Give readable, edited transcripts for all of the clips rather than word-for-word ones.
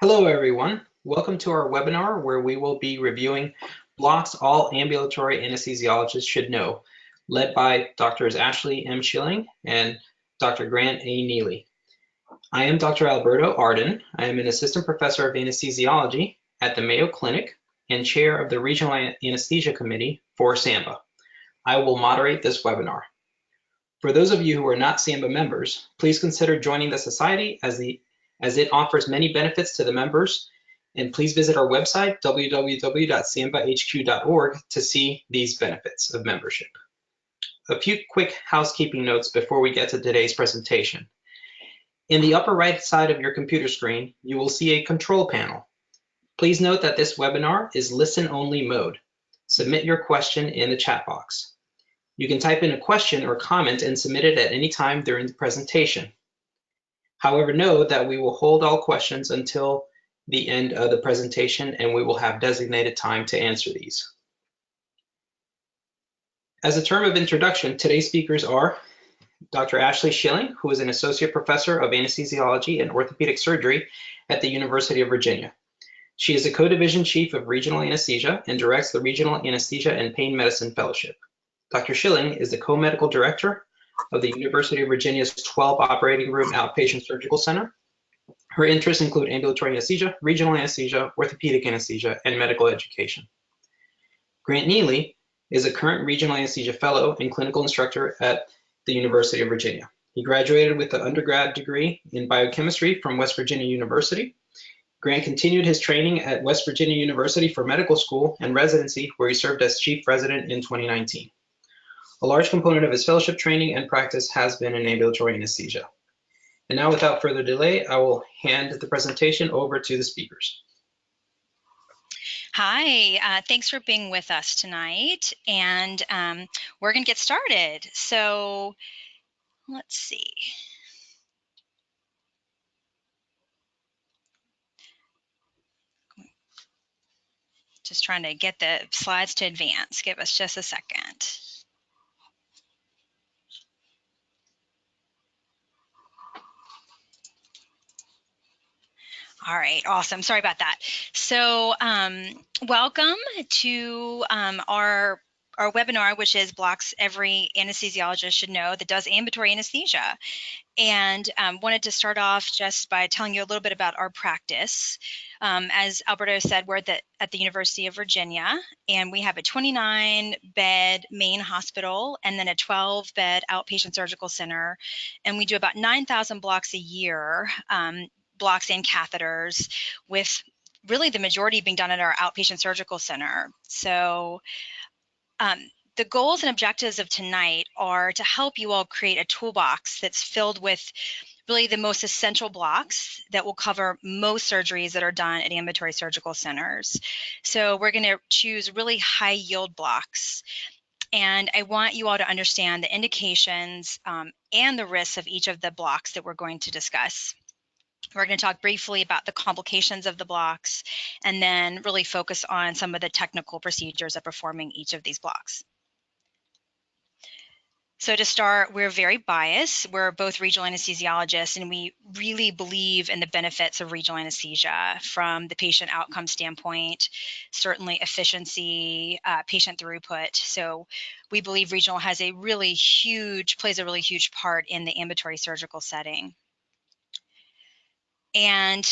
Hello, everyone. Welcome to our webinar where we will be reviewing blocks all ambulatory anesthesiologists should know, led by Drs. Ashley M. Schilling and Dr. Grant A. Neely. I am Dr. Alberto Arden. I am an assistant professor of anesthesiology at the Mayo Clinic and chair of the Regional Anesthesia Committee for SAMBA. I will moderate this webinar. For those of you who are not SAMBA members, please consider joining the society as it offers many benefits to the members, and please visit our website, www.sambahq.org, to see these benefits of membership. A few quick housekeeping notes before we get to today's presentation. In the upper right side of your computer screen, you will see a control panel. Please note that this webinar is listen-only mode. Submit your question in the chat box. You can type in a question or comment and submit it at any time during the presentation. However, know that we will hold all questions until the end of the presentation, and we will have designated time to answer these. As a term of introduction, today's speakers are Dr. Ashley Schilling, who is an associate professor of anesthesiology and orthopedic surgery at the University of Virginia. She is a co-division chief of regional anesthesia and directs the Regional Anesthesia and Pain Medicine Fellowship. Dr. Schilling is the co-medical director of the University of Virginia's 12 operating room outpatient surgical center. Her interests include ambulatory anesthesia, regional anesthesia, orthopedic anesthesia, and medical education. Grant Neely is a current regional anesthesia fellow and clinical instructor at the University of Virginia. He graduated with an undergrad degree in biochemistry from West Virginia University. Grant continued his training at West Virginia University for medical school and residency, where he served as chief resident in 2019. A large component of his fellowship training and practice has been in ambulatory anesthesia. And now, without further delay, I will hand the presentation over to the speakers. Hi, thanks for being with us tonight, and we're going to get started. So let's see. Just trying to get the slides to advance. Give us just a second. All right, awesome. Sorry about that. So welcome to our webinar, which is blocks every anesthesiologist should know that does ambulatory anesthesia. And wanted to start off just by telling you a little bit about our practice. As Alberto said, we're at the University of Virginia, and we have a 29-bed main hospital and then a 12-bed outpatient surgical center. And we do about 9,000 blocks a year, blocks and catheters, with really the majority being done at our outpatient surgical center. So the goals and objectives of tonight are to help you all create a toolbox that's filled with really the most essential blocks that will cover most surgeries that are done at ambulatory surgical centers. So we're going to choose really high yield blocks. And I want you all to understand the indications and the risks of each of the blocks that we're going to discuss. We're going to talk briefly about the complications of the blocks and then really focus on some of the technical procedures of performing each of these blocks. So to start, we're very biased. We're both regional anesthesiologists, and we really believe in the benefits of regional anesthesia from the patient outcome standpoint, certainly efficiency, patient throughput. So we believe regional plays a really huge part in the ambulatory surgical setting. And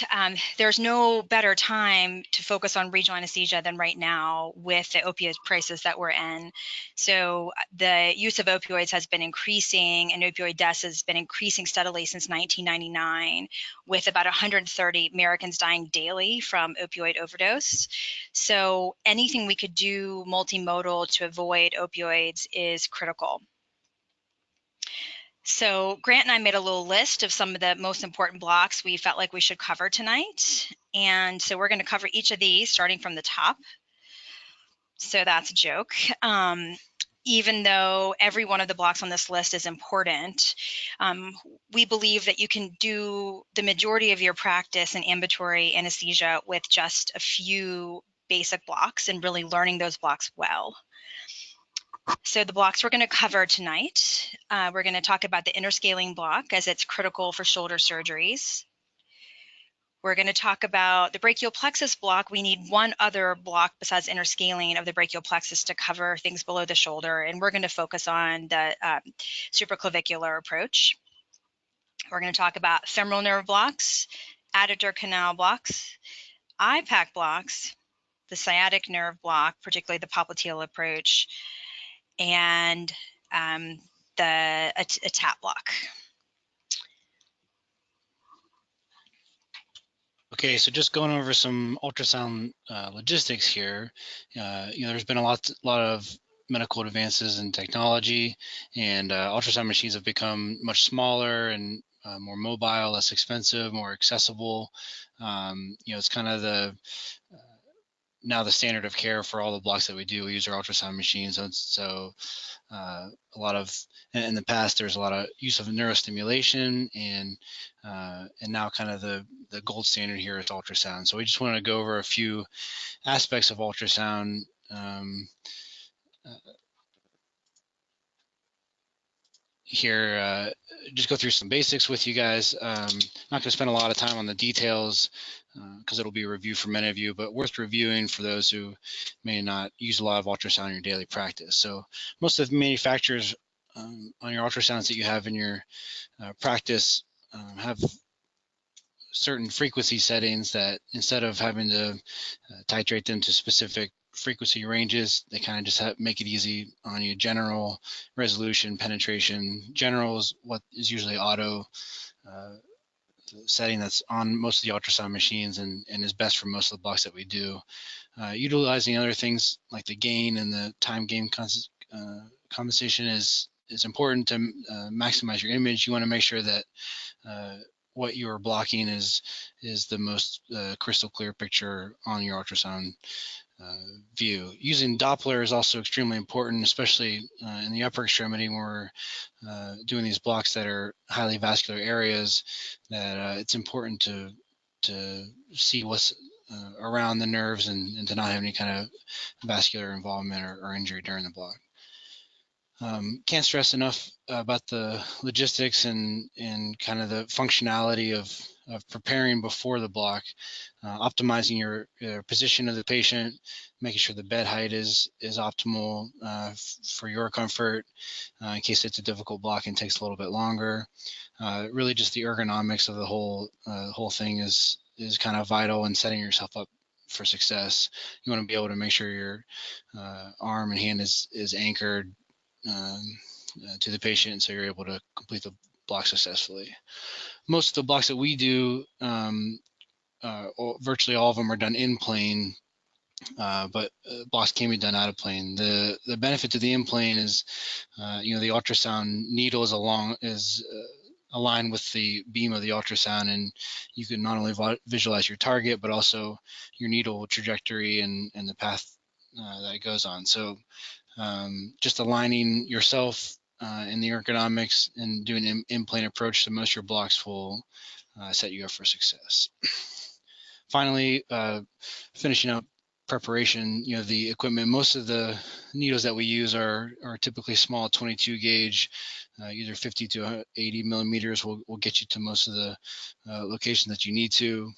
there's no better time to focus on regional anesthesia than right now with the opioid crisis that we're in. So the use of opioids has been increasing, and opioid deaths has been increasing steadily since 1999, with about 130 Americans dying daily from opioid overdose. So anything we could do multimodal to avoid opioids is critical. So Grant and I made a little list of some of the most important blocks we felt like we should cover tonight. And so we're going to cover each of these starting from the top. So that's a joke. Even though every one of the blocks on this list is important, we believe that you can do the majority of your practice in ambulatory anesthesia with just a few basic blocks and really learning those blocks well. So the blocks we're going to cover tonight, we're going to talk about the interscaling block as it's critical for shoulder surgeries. We're going to talk about the brachial plexus block. We need one other block besides interscaling of the brachial plexus to cover things below the shoulder, and we're going to focus on the supraclavicular approach. We're going to talk about femoral nerve blocks, adductor canal blocks, IPAC blocks, the sciatic nerve block, particularly the popliteal approach, and a tap block. Okay, so just going over some ultrasound logistics here. There's been a lot of medical advances in technology, and ultrasound machines have become much smaller and more mobile, less expensive, more accessible. It's kind of now the standard of care for all the blocks that we do. We use our ultrasound machines, so a lot of in the past there's a lot of use of neurostimulation, and now kind of the gold standard here is ultrasound. So we just want to go over a few aspects of ultrasound. Here, just go through some basics with you guys. Not going to spend a lot of time on the details because it'll be a review for many of you, but worth reviewing for those who may not use a lot of ultrasound in your daily practice. So most of the manufacturers on your ultrasounds that you have in your practice have certain frequency settings that instead of having to titrate them to specific frequency ranges, they kind of just make it easy on you. General, resolution, penetration. General is what is usually auto setting that's on most of the ultrasound machines and is best for most of the blocks that we do. Utilizing other things like the gain and the time gain compensation is important to maximize your image. You want to make sure that what you are blocking is the most crystal clear picture on your ultrasound view. Using Doppler is also extremely important, especially in the upper extremity when we're doing these blocks that are highly vascular areas, that it's important to see what's around the nerves and to not have any kind of vascular involvement or injury during the block. Can't stress enough about the logistics and kind of the functionality of preparing before the block, optimizing your position of the patient, making sure the bed height is optimal for your comfort in case it's a difficult block and takes a little bit longer. Really just the ergonomics of the whole thing is kind of vital in setting yourself up for success. You want to be able to make sure your arm and hand is anchored to the patient, so you're able to complete the block successfully. Most of the blocks that we do, virtually all of them are done in plane, but blocks can be done out of plane. The benefit to the in plane is, the ultrasound needle is aligned with the beam of the ultrasound, and you can not only visualize your target, but also your needle trajectory and the path that it goes on. So just aligning yourself in the ergonomics and doing an in-plane approach to most of your blocks will set you up for success. Finally, finishing up preparation, the equipment, most of the needles that we use are typically small 22 gauge, either 50 to 80 millimeters will get you to most of the locations that you need to.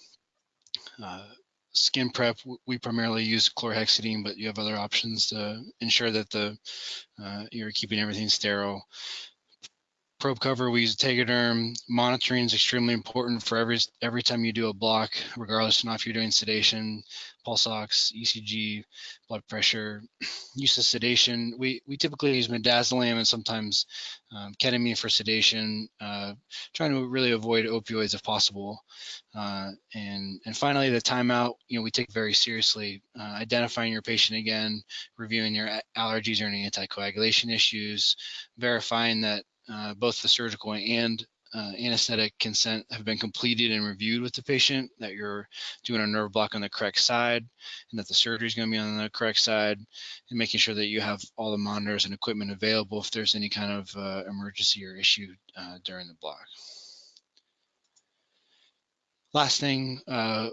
Skin prep, we primarily use chlorhexidine, but you have other options to ensure that you're keeping everything sterile. Probe cover, we use Tegaderm. Monitoring is extremely important for every time you do a block, regardless of if you're doing sedation, pulse ox, ECG, blood pressure. Use of sedation, we typically use midazolam and sometimes ketamine for sedation, trying to really avoid opioids if possible. And finally, the timeout, we take very seriously, identifying your patient again, reviewing your allergies or any anticoagulation issues, verifying that both the surgical and anesthetic consent have been completed and reviewed with the patient, that you're doing a nerve block on the correct side, and that the surgery is going to be on the correct side, and making sure that you have all the monitors and equipment available if there's any kind of emergency or issue during the block. Last thing,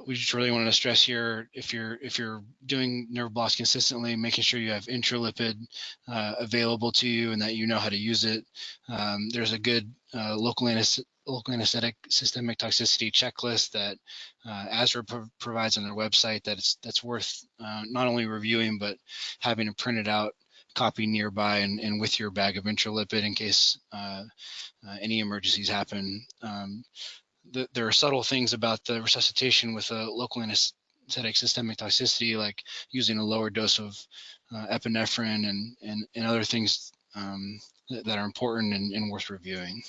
we just really want to stress here, if you're doing nerve blocks consistently, making sure you have intralipid available to you and that you know how to use it. There's a good local local anesthetic systemic toxicity checklist that ASRA provides on their website that's worth not only reviewing, but having a printed out copy nearby and with your bag of intralipid in case any emergencies happen. There are subtle things about the resuscitation with a local anesthetic systemic toxicity, like using a lower dose of epinephrine and other things that are important and worth reviewing.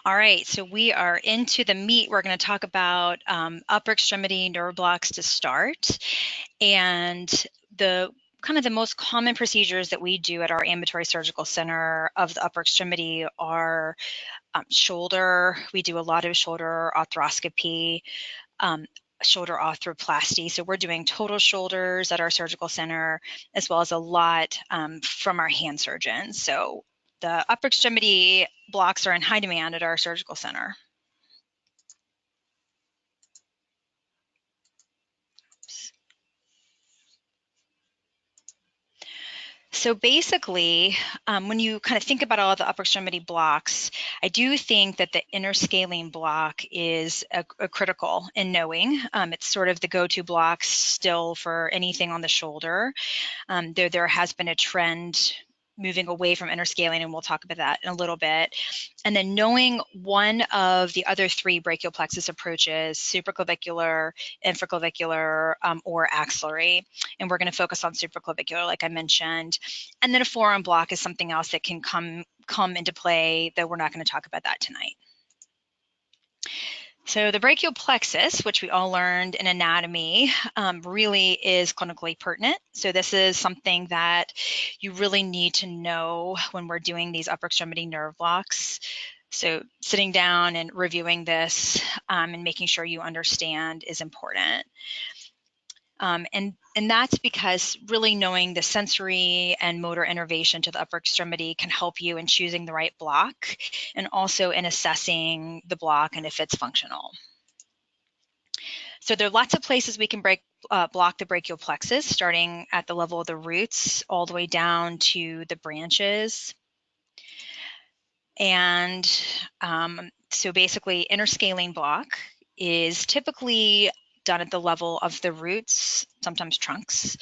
All right, so we are into the meat. We're going to talk about upper extremity nerve blocks to start. And the most common procedures that we do at our ambulatory surgical center of the upper extremity are shoulder. We do a lot of shoulder arthroscopy, shoulder arthroplasty. So we're doing total shoulders at our surgical center, as well as a lot from our hand surgeons. So the upper extremity blocks are in high demand at our surgical center. So basically, when you kind of think about all the upper extremity blocks, I do think that the interscalene block is a critical in knowing. It's sort of the go-to block still for anything on the shoulder. There has been a trend moving away from interscaling, and we'll talk about that in a little bit. And then knowing one of the other three brachial plexus approaches, supraclavicular, infraclavicular, or axillary. And we're going to focus on supraclavicular, like I mentioned. And then a forearm block is something else that can come into play, though we're not going to talk about that tonight. So the brachial plexus, which we all learned in anatomy, really is clinically pertinent. So this is something that you really need to know when we're doing these upper extremity nerve blocks. So sitting down and reviewing this and making sure you understand is important. And that's because really knowing the sensory and motor innervation to the upper extremity can help you in choosing the right block and also in assessing the block and if it's functional. So there are lots of places we can block the brachial plexus, starting at the level of the roots all the way down to the branches. And so basically interscalene block is typically done at the level of the roots, sometimes trunks.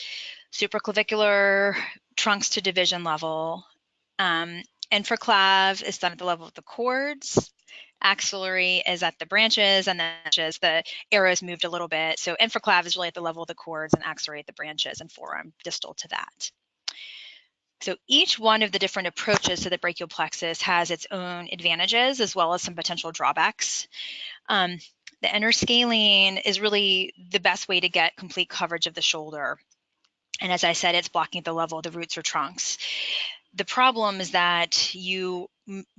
Supraclavicular, trunks to division level. Infraclav is done at the level of the cords. Axillary is at the branches, and then the arrows moved a little bit. So infraclav is really at the level of the cords, and axillary at the branches, and forearm distal to that. So each one of the different approaches to the brachial plexus has its own advantages as well as some potential drawbacks. The interscalene is really the best way to get complete coverage of the shoulder. And as I said, it's blocking at the level of the roots or trunks. The problem is that you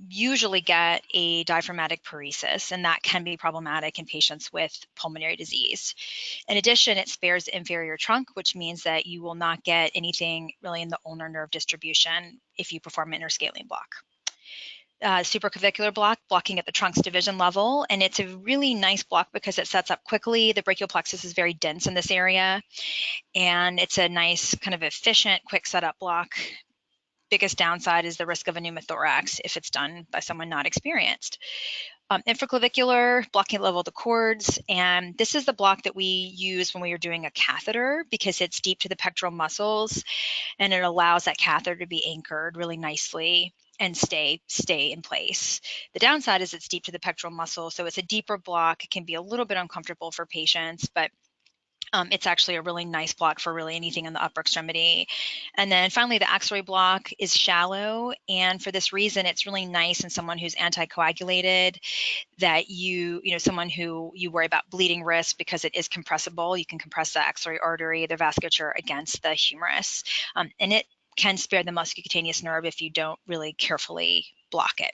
usually get a diaphragmatic paresis, and that can be problematic in patients with pulmonary disease. In addition, it spares the inferior trunk, which means that you will not get anything really in the ulnar nerve distribution if you perform an interscalene block. Supraclavicular block, blocking at the trunks division level, and it's a really nice block because it sets up quickly. The brachial plexus is very dense in this area, and it's a nice kind of efficient, quick setup block. Biggest downside is the risk of a pneumothorax if it's done by someone not experienced. Infraclavicular, blocking at the level of the cords, and this is the block that we use when we are doing a catheter because it's deep to the pectoral muscles, and it allows that catheter to be anchored really nicely and stay in place. The downside is it's deep to the pectoral muscle, so it's a deeper block. It can be a little bit uncomfortable for patients, but it's actually a really nice block for really anything in the upper extremity. And then finally, the axillary block is shallow. And for this reason, it's really nice in someone who's anticoagulated, that someone who you worry about bleeding risk because it is compressible. You can compress the axillary artery, the vasculature against the humerus. And it can spare the muscocutaneous nerve if you don't really carefully block it.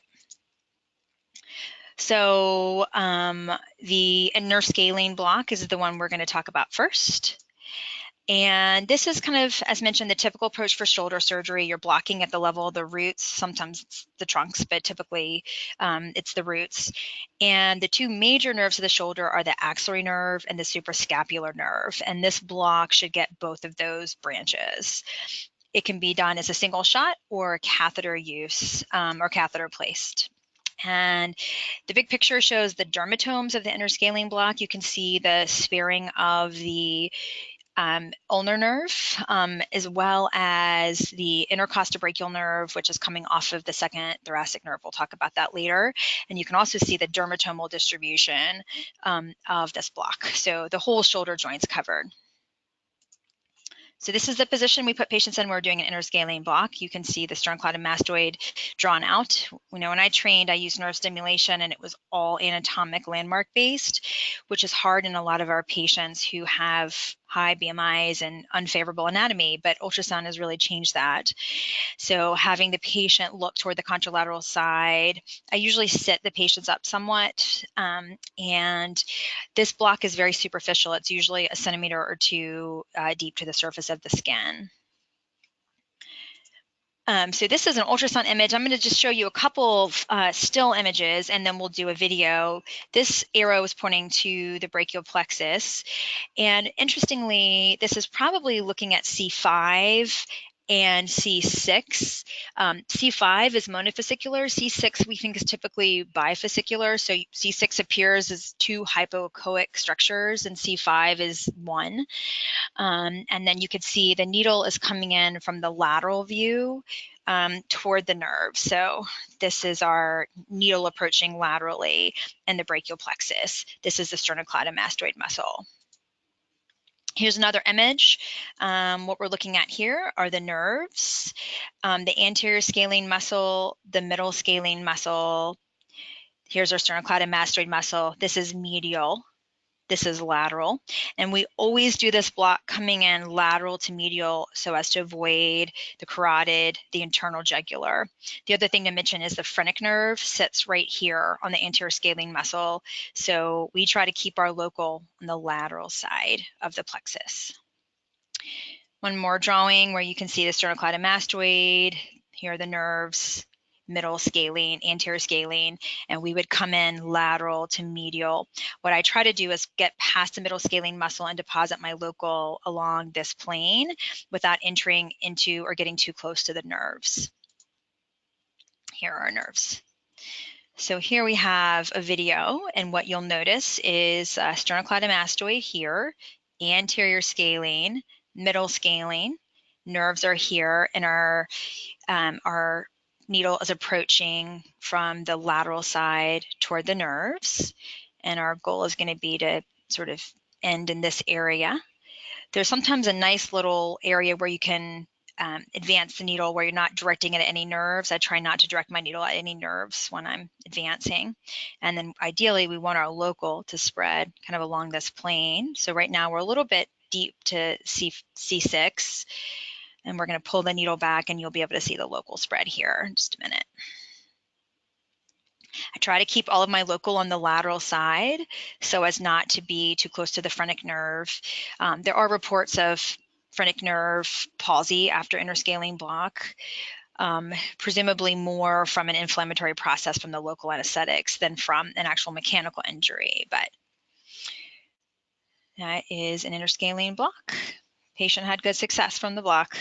So the interscalene block is the one we're going to talk about first. And this is kind of, as mentioned, the typical approach for shoulder surgery. You're blocking at the level of the roots, sometimes it's the trunks, but typically it's the roots. And the two major nerves of the shoulder are the axillary nerve and the suprascapular nerve. And this block should get both of those branches. It can be done as a single shot or catheter use or catheter placed. And the big picture shows the dermatomes of the interscalene block. You can see the sparing of the ulnar nerve, as well as the intercostobrachial nerve, which is coming off of the second thoracic nerve. We'll talk about that later. And you can also see the dermatomal distribution of this block. So the whole shoulder joint's covered. So this is the position we put patients in when we're doing an interscalene block. You can see the sternocleidomastoid mastoid drawn out. You know, when I trained, I used nerve stimulation and it was all anatomic landmark based, which is hard in a lot of our patients who have high BMIs and unfavorable anatomy, but ultrasound has really changed that. So having the patient look toward the contralateral side, I usually sit the patients up somewhat, and this block is very superficial. It's usually a centimeter or two deep to the surface of the skin. So this is an ultrasound image. I'm going to just show you a couple of still images, and then we'll do a video. This arrow is pointing to the brachial plexus. And interestingly, this is probably looking at C5 and C6. C5 is monofascicular. C6 we think is typically bifascicular. So C6 appears as two hypoechoic structures and C5 is one. And then you could see the needle is coming in from the lateral view toward the nerve. So this is our needle approaching laterally in the brachial plexus. This is the sternocleidomastoid muscle. Here's another image. What we're looking at here are the nerves, the anterior scalene muscle, the middle scalene muscle. Here's our sternocleidomastoid muscle. This is medial. This is lateral. And we always do this block coming in lateral to medial so as to avoid the carotid, the internal jugular. The other thing to mention is the phrenic nerve sits right here on the anterior scalene muscle. So we try to keep our local on the lateral side of the plexus. One more drawing where you can see the sternocleidomastoid. Here are the nerves, middle scalene, anterior scalene, and we would come in lateral to medial. What I try to do is get past the middle scalene muscle and deposit my local along this plane without entering into or getting too close to the nerves. Here are our nerves. So here we have a video, and what you'll notice is sternocleidomastoid here, anterior scalene, middle scalene, nerves are here, and our needle is approaching from the lateral side toward the nerves. And our goal is going to be to sort of end in this area. There's sometimes a nice little area where you can advance the needle where you're not directing it at any nerves. I try not to direct my needle at any nerves when I'm advancing. And then ideally we want our local to spread kind of along this plane. So right now we're a little bit deep to C6. And we're going to pull the needle back and you'll be able to see the local spread here in just a minute. I try to keep all of my local on the lateral side so as not to be too close to the phrenic nerve. There are reports of phrenic nerve palsy after interscalene block, presumably more from an inflammatory process from the local anesthetics than from an actual mechanical injury, but that is an interscalene block. Patient had good success from the block.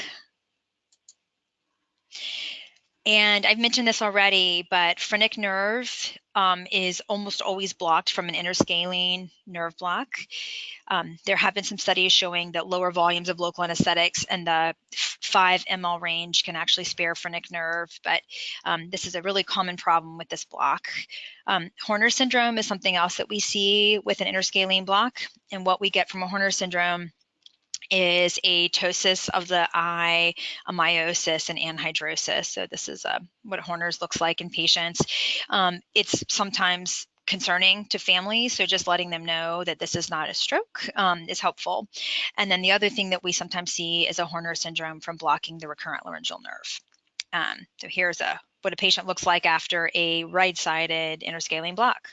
And I've mentioned this already, but phrenic nerve is almost always blocked from an interscalene nerve block. There have been some studies showing that lower volumes of local anesthetics in the 5 ml range can actually spare phrenic nerve, but this is a really common problem with this block. Horner syndrome is something else that we see with an interscalene block, and what we get from a Horner syndrome is a ptosis of the eye, a meiosis, and anhidrosis. So this is what Horner's looks like in patients. It's sometimes concerning to families, so just letting them know that this is not a stroke is helpful. And then the other thing that we sometimes see is a Horner syndrome from blocking the recurrent laryngeal nerve. So here's what a patient looks like after a right-sided interscalene block.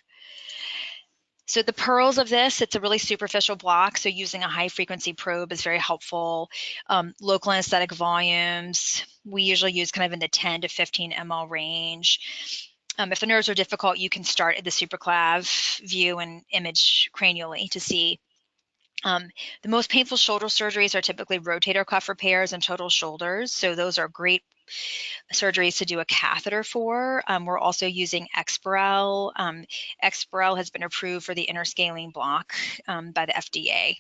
So the pearls of this, it's a really superficial block, so using a high frequency probe is very helpful. Local anesthetic volumes, we usually use kind of in the 10 to 15 ml range. If the nerves are difficult, you can start at the supraclav view and image cranially to see The most painful shoulder surgeries are typically rotator cuff repairs and total shoulders. So those are great surgeries to do a catheter for. We're also using Exparel. Exparel has been approved for the interscalene block by the FDA.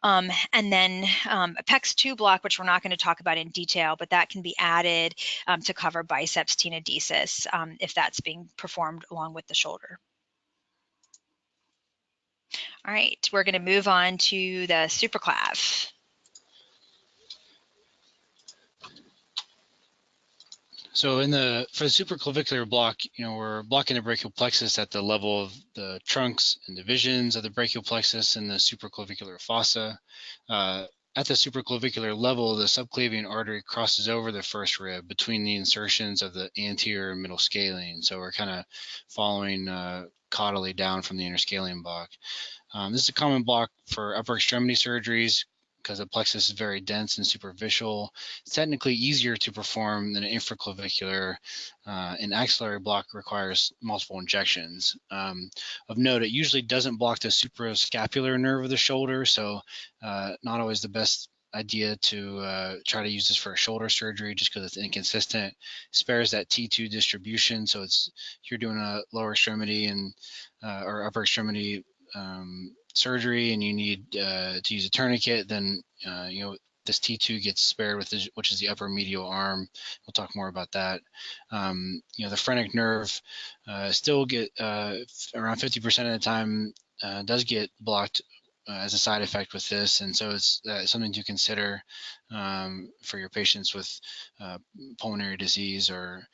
And then a PEX 2 block, which we're not going to talk about in detail, but that can be added to cover biceps tenodesis if that's being performed along with the shoulder. All right, we're going to move on to the supraclav. So for the supraclavicular block, we're blocking the brachial plexus at the level of the trunks and divisions of the brachial plexus and the supraclavicular fossa. At the supraclavicular level, the subclavian artery crosses over the first rib between the insertions of the anterior and middle scalene. So we're kind of following caudally down from the interscalene block. This is a common block for upper extremity surgeries because the plexus is very dense and superficial. It's technically easier to perform than an infraclavicular. An axillary block requires multiple injections. Of note, it usually doesn't block the suprascapular nerve of the shoulder, so not always the best idea to try to use this for a shoulder surgery just because it's inconsistent. Spares that T2 distribution, so if you're doing a lower extremity and or upper extremity surgery and you need to use a tourniquet, then this T2 gets spared which is the upper medial arm. We'll talk more about that. The phrenic nerve still get around 50% of the time does get blocked as a side effect with this, and so it's something to consider for your patients with pulmonary disease or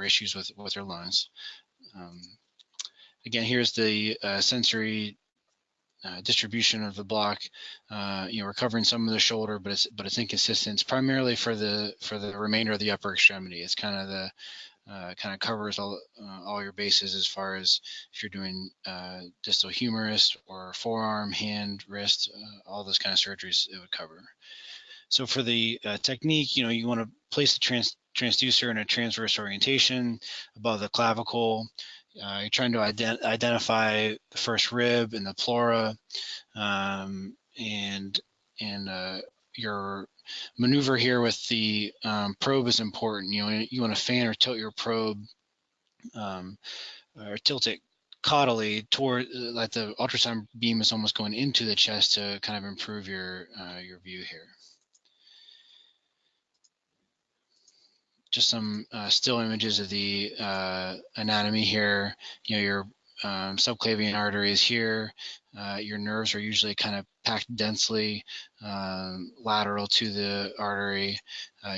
issues with their lungs. Again, here's the sensory distribution of the block. We're covering some of the shoulder, but it's inconsistent. It's primarily for the remainder of the upper extremity. It's kind of covers all your bases as far as if you're doing distal humerus or forearm, hand, wrist, all those kind of surgeries it would cover. So for the technique, you want to place the transducer in a transverse orientation above the clavicle. You're trying to identify the first rib and the pleura, and your maneuver here with the probe is important. You want to fan or tilt your probe, or tilt it caudally toward, like the ultrasound beam is almost going into the chest to kind of improve your view here. Just some still images of the anatomy here. Your subclavian artery is here. Your nerves are usually kind of packed densely lateral to the artery.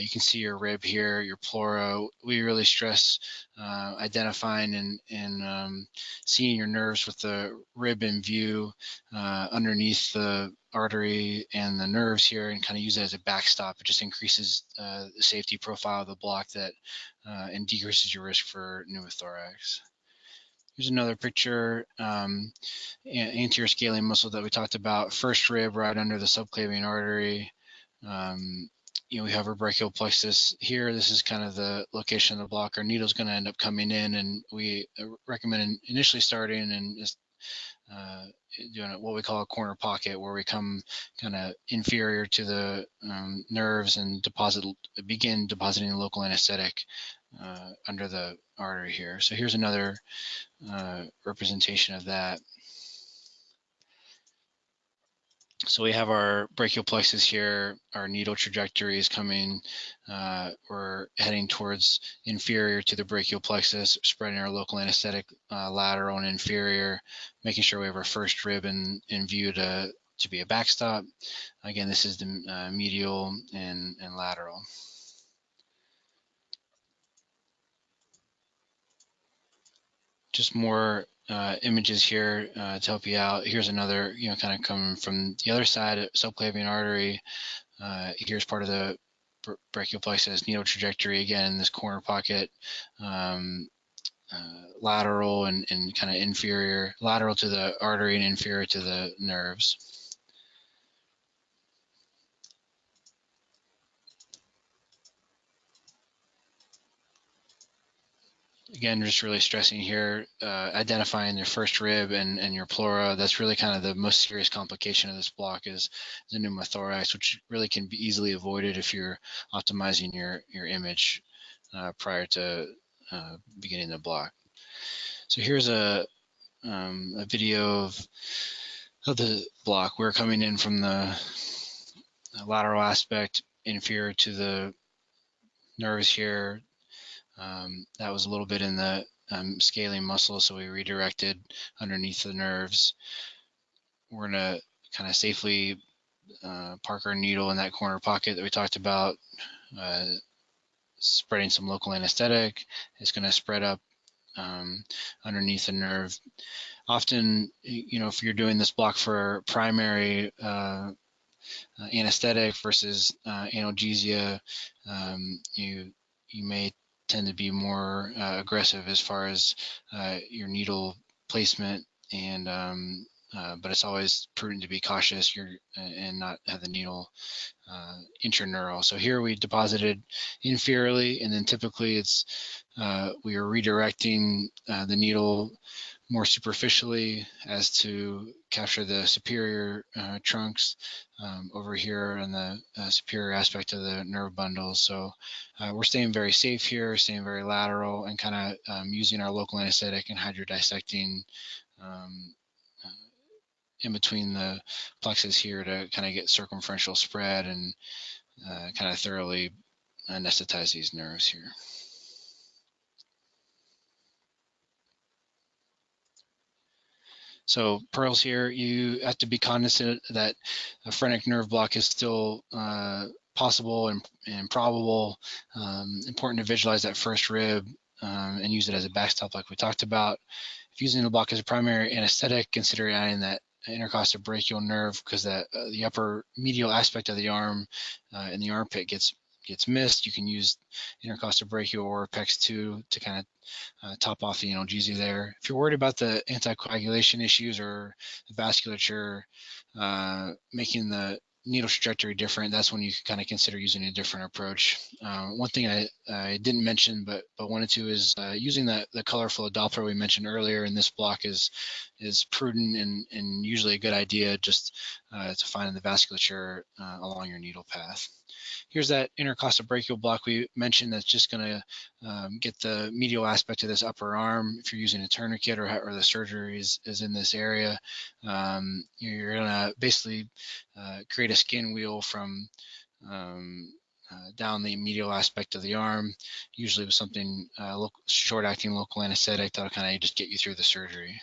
You can see your rib here, your pleura. We really stress identifying and seeing your nerves with the rib in view underneath the artery and the nerves here, and kind of use it as a backstop. It just increases the safety profile of the block and decreases your risk for pneumothorax. Here's another picture, anterior scalene muscle that we talked about, first rib right under the subclavian artery. We have our brachial plexus here. This is kind of the location of the block. Our needle's going to end up coming in, and we recommend initially starting and just doing what we call a corner pocket, where we come kind of inferior to the nerves and begin depositing local anesthetic under the artery here. So here's another representation of that. So we have our brachial plexus here, our needle trajectory is coming, we're heading towards inferior to the brachial plexus, spreading our local anesthetic lateral and inferior, making sure we have our first rib in view to be a backstop. Again, this is the medial and lateral. Just more images here to help you out. Here's another, kind of coming from the other side, subclavian artery. Here's part of the brachial plexus, needle trajectory, again, in this corner pocket, lateral and kind of inferior, lateral to the artery and inferior to the nerves. again, just really stressing here, identifying your first rib and your pleura. That's really kind of the most serious complication of this block is the pneumothorax, which really can be easily avoided if you're optimizing your image prior to beginning the block. So here's a video of the block. We're coming in from the lateral aspect inferior to the nerves here. That was a little bit in the scalene muscle, so we redirected underneath the nerves. We're gonna kind of safely park our needle in that corner pocket that we talked about, spreading some local anesthetic. It's gonna spread up underneath the nerve. Often, if you're doing this block for primary anesthetic versus analgesia, you may tend to be more aggressive as far as your needle placement, and but it's always prudent to be cautious and not have the needle intraneural. So here we deposited inferiorly, and then typically it's we are redirecting the needle more superficially as to capture the superior trunks over here on the superior aspect of the nerve bundle. So we're staying very safe here, staying very lateral, and kind of using our local anesthetic and hydrodissecting in between the plexus here to kind of get circumferential spread and kind of thoroughly anesthetize these nerves here. So pearls here, you have to be cognizant that a phrenic nerve block is still possible and probable. Important to visualize that first rib and use it as a backstop like we talked about. If using the block as a primary anesthetic, consider adding that intercostal brachial nerve, because the upper medial aspect of the arm and the armpit gets missed. You can use intercostal brachial or PEX2 to kind of top off the analgesia there. If you're worried about the anticoagulation issues or the vasculature making the needle trajectory different, that's when you can kind of consider using a different approach. One thing I didn't mention but wanted to is using the color flow Doppler we mentioned earlier in this block is prudent and usually a good idea, just to find the vasculature along your needle path. Here's that intercostal brachial block we mentioned that's just going to get the medial aspect of this upper arm. If you're using a tourniquet or the surgery is in this area, you're going to basically create a skin wheel from down the medial aspect of the arm, usually with something short-acting local anesthetic that'll kind of just get you through the surgery.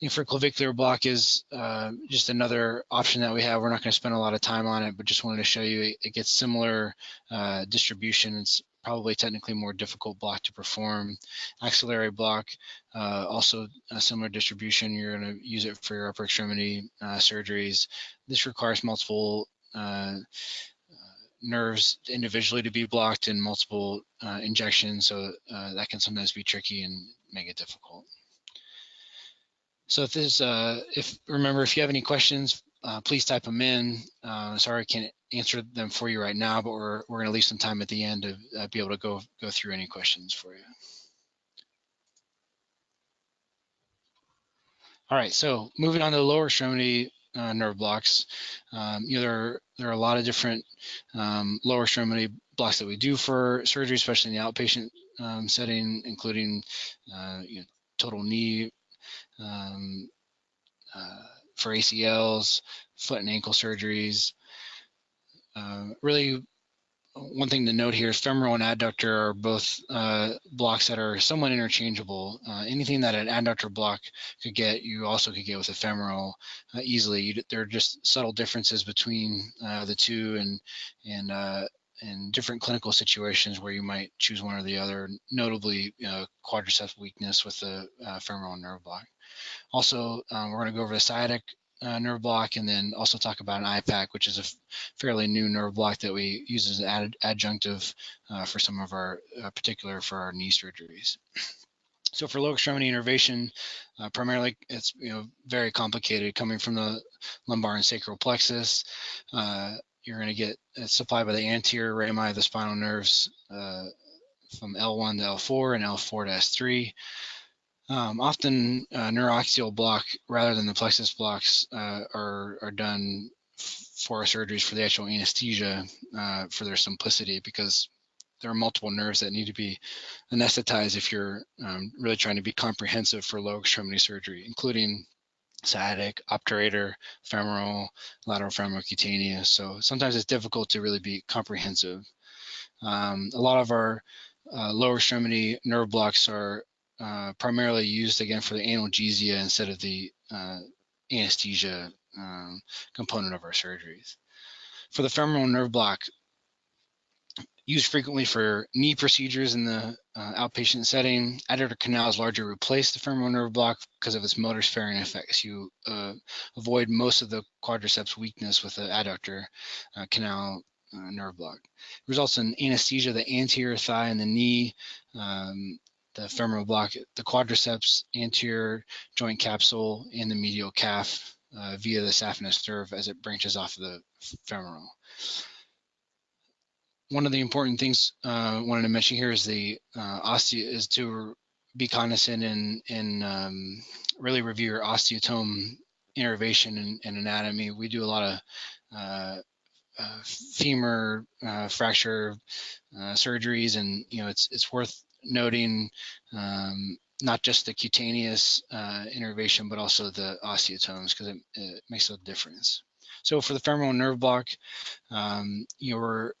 Infraclavicular block is just another option that we have. We're not going to spend a lot of time on it, but just wanted to show you it gets similar distribution. It's probably technically more difficult block to perform. Axillary block, also a similar distribution. You're going to use it for your upper extremity surgeries. This requires multiple nerves individually to be blocked and multiple injections, so that can sometimes be tricky and make it difficult. So if you have any questions, please type them in. Sorry I can't answer them for you right now, but we're going to leave some time at the end to be able to go through any questions for you. All right, so moving on to the lower extremity nerve blocks. There are a lot of different lower extremity blocks that we do for surgery, especially in the outpatient setting, including total knee, for ACLs, foot and ankle surgeries. Really, one thing to note here is femoral and adductor are both blocks that are somewhat interchangeable. Anything that an adductor block could get, you also could get with a femoral easily. There are just subtle differences between the two, and different clinical situations where you might choose one or the other, notably quadriceps weakness with the femoral nerve block. Also, we're going to go over the sciatic nerve block, and then also talk about an IPAC, which is a fairly new nerve block that we use as an adjunctive for some of our, particular for our knee surgeries. So for lower extremity innervation, primarily it's very complicated, coming from the lumbar and sacral plexus. You're going to get supplied by the anterior rami of the spinal nerves from L1 to L4 and L4 to S3. Often neuroaxial block rather than the plexus blocks are done for our surgeries for the actual anesthesia for their simplicity, because there are multiple nerves that need to be anesthetized if you're really trying to be comprehensive for lower extremity surgery, including sciatic, obturator, femoral, lateral femoral cutaneous. So sometimes it's difficult to really be comprehensive. A lot of our lower extremity nerve blocks are primarily used again for the analgesia instead of the anesthesia component of our surgeries. For the femoral nerve block, used frequently for knee procedures in the outpatient setting, adductor canals largely replace the femoral nerve block because of its motor sparing effects. You avoid most of the quadriceps weakness with the adductor canal nerve block. It results in anesthesia of the anterior thigh and the knee, the femoral block, the quadriceps, anterior joint capsule, and the medial calf via the saphenous nerve as it branches off of the femoral. One of the important things I wanted to mention here is the is to be cognizant and really review your osteotome innervation and anatomy. We do a lot of femur fracture surgeries, and it's worth noting not just the cutaneous innervation, but also the osteotomes, because it makes a difference. So for the femoral nerve block, we're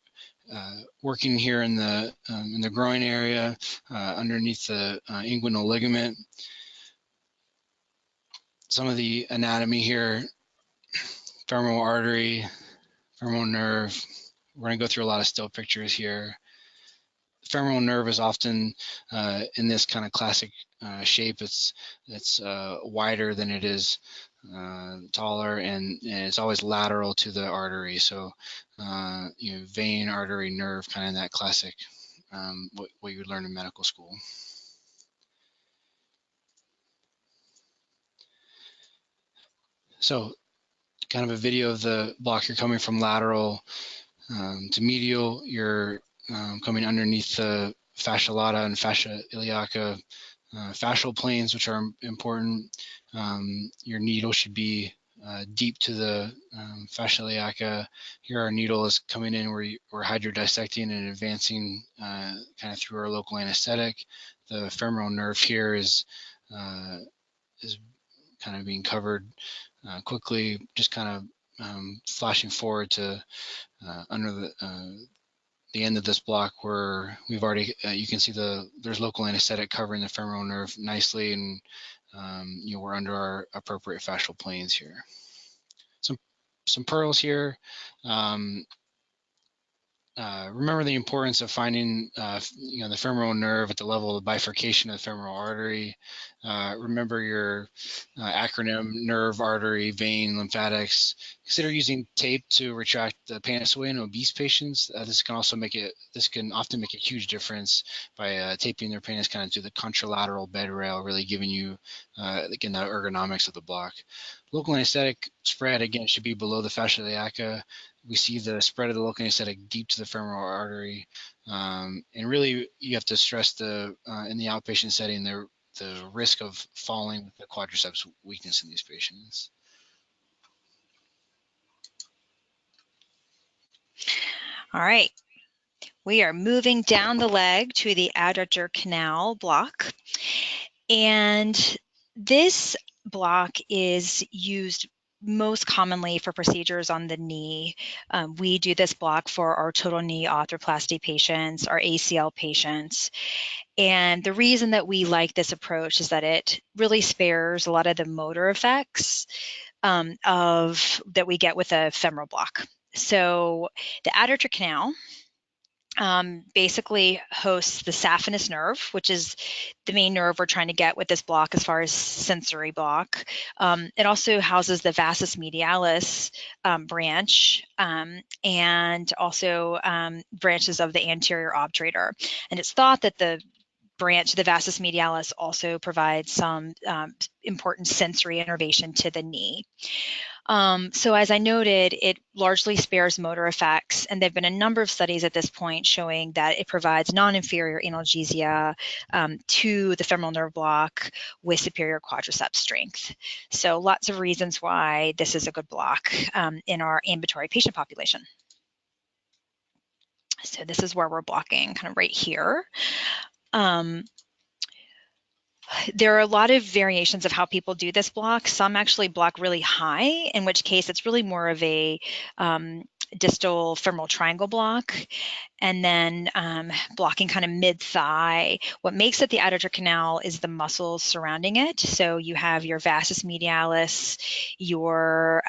working here in the groin area underneath the inguinal ligament. Some of the anatomy here: femoral artery, femoral nerve. We're going to go through a lot of still pictures here. The femoral nerve is often in this kind of classic shape. It's wider than it is taller, and it's always lateral to the artery. So vein, artery, nerve, kind of that classic what you would learn in medical school. So kind of a video of the block. You're coming from lateral to medial. You're coming underneath the fascia lata and fascia iliaca fascial planes, which are important. Your needle should be deep to the fascia iliaca. Here our needle is coming in where we're hydrodissecting and advancing kind of through our local anesthetic. The femoral nerve here is kind of being covered quickly, just kind of flashing forward to under the end of this block, where we've already you can see there's local anesthetic covering the femoral nerve nicely, and we're under our appropriate fascial planes here. Some pearls here. Remember the importance of finding the femoral nerve at the level of bifurcation of the femoral artery. Remember your acronym: nerve, artery, vein, lymphatics. Consider using tape to retract the pannus away in obese patients. This can often make a huge difference by taping their pannus kind of to the contralateral bed rail, really giving you again the ergonomics of the block. Local anesthetic spread again should be below the fascia iliaca. We see the spread of the local anesthetic deep to the femoral artery, and really you have to stress in the outpatient setting the risk of falling with the quadriceps weakness in these patients. All right, we are moving down the leg to the adductor canal block, and this block is used most commonly for procedures on the knee. We do this block for our total knee arthroplasty patients, our ACL patients. And the reason that we like this approach is that it really spares a lot of the motor effects that we get with a femoral block. So the adductor canal basically hosts the saphenous nerve, which is the main nerve we're trying to get with this block as far as sensory block. It also houses the vastus medialis branch and also branches of the anterior obturator. And it's thought that the branch, the vastus medialis, also provides some important sensory innervation to the knee. So as I noted, it largely spares motor effects, and there have been a number of studies at this point showing that it provides non-inferior analgesia to the femoral nerve block with superior quadriceps strength. So lots of reasons why this is a good block in our ambulatory patient population. So this is where we're blocking, kind of right here. There are a lot of variations of how people do this block. Some actually block really high, in which case it's really more of a distal femoral triangle block, and then blocking kind of mid-thigh. What makes it the adductor canal is the muscles surrounding it. So you have your vastus medialis, your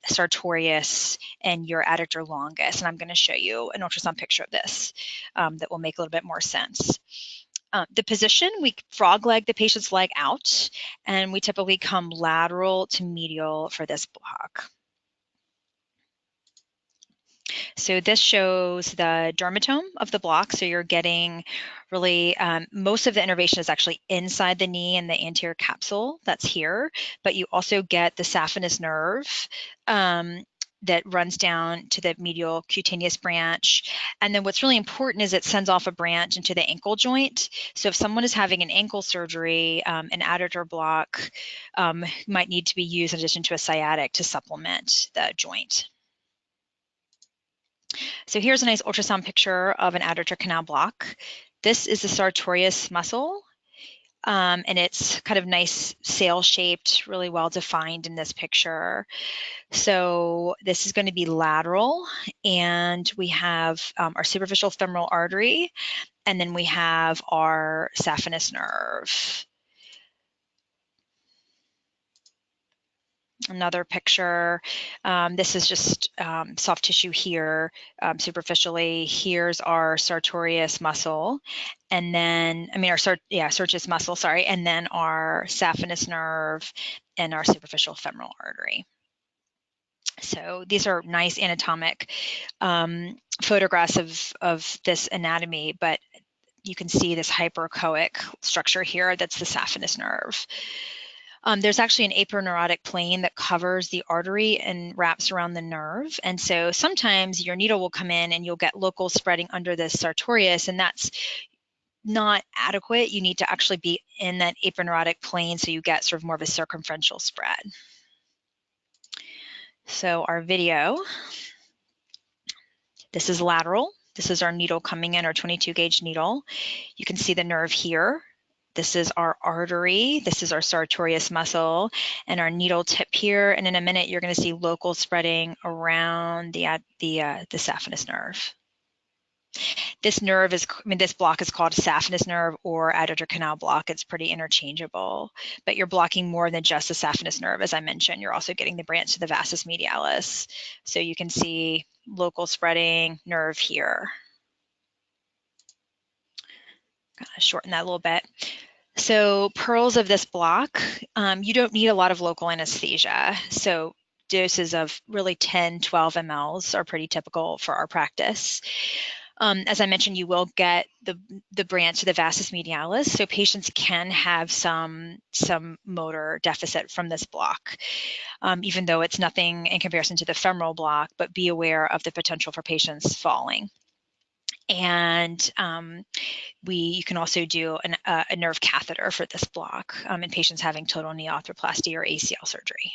sartorius, and your adductor longus. And I'm going to show you an ultrasound picture of this that will make a little bit more sense. The position, we frog leg the patient's leg out, and we typically come lateral to medial for this block. So this shows the dermatome of the block. So you're getting really, most of the innervation is actually inside the knee and the anterior capsule that's here, but you also get the saphenous nerve that runs down to the medial cutaneous branch. And then what's really important is it sends off a branch into the ankle joint. So if someone is having an ankle surgery, an adductor block might need to be used in addition to a sciatic to supplement the joint. So here's a nice ultrasound picture of an adductor canal block. This is the sartorius muscle, and it's kind of nice sail-shaped, really well defined in this picture. So this is going to be lateral, and we have our superficial femoral artery, and then we have our saphenous nerve. Another picture, this is just soft tissue here, superficially. Here's our sartorius muscle, and then, our sartorius muscle, sorry, and then our saphenous nerve and our superficial femoral artery. So these are nice anatomic photographs of this anatomy, but you can see this hyperechoic structure here, that's the saphenous nerve. There's actually an aponeurotic plane that covers the artery and wraps around the nerve. And so sometimes your needle will come in and you'll get local spreading under the sartorius, and that's not adequate. You need to actually be in that aponeurotic plane so you get sort of more of a circumferential spread. So our video, this is lateral. This is our needle coming in, our 22 gauge needle. You can see the nerve here. This is our artery, this is our sartorius muscle, and our needle tip here. And in a minute, you're going to see local spreading around the saphenous nerve. This nerve is, this block is called saphenous nerve or adductor canal block. It's pretty interchangeable, but you're blocking more than just the saphenous nerve. As I mentioned, you're also getting the branch to the vastus medialis. So you can see local spreading nerve here. Gotta shorten that a little bit. So pearls of this block, you don't need a lot of local anesthesia. So doses of really 10, 12 mLs are pretty typical for our practice. As I mentioned, you will get the branch to the vastus medialis, so patients can have some motor deficit from this block, even though it's nothing in comparison to the femoral block, but be aware of the potential for patients falling. And you can also do a nerve catheter for this block in patients having total knee arthroplasty or ACL surgery.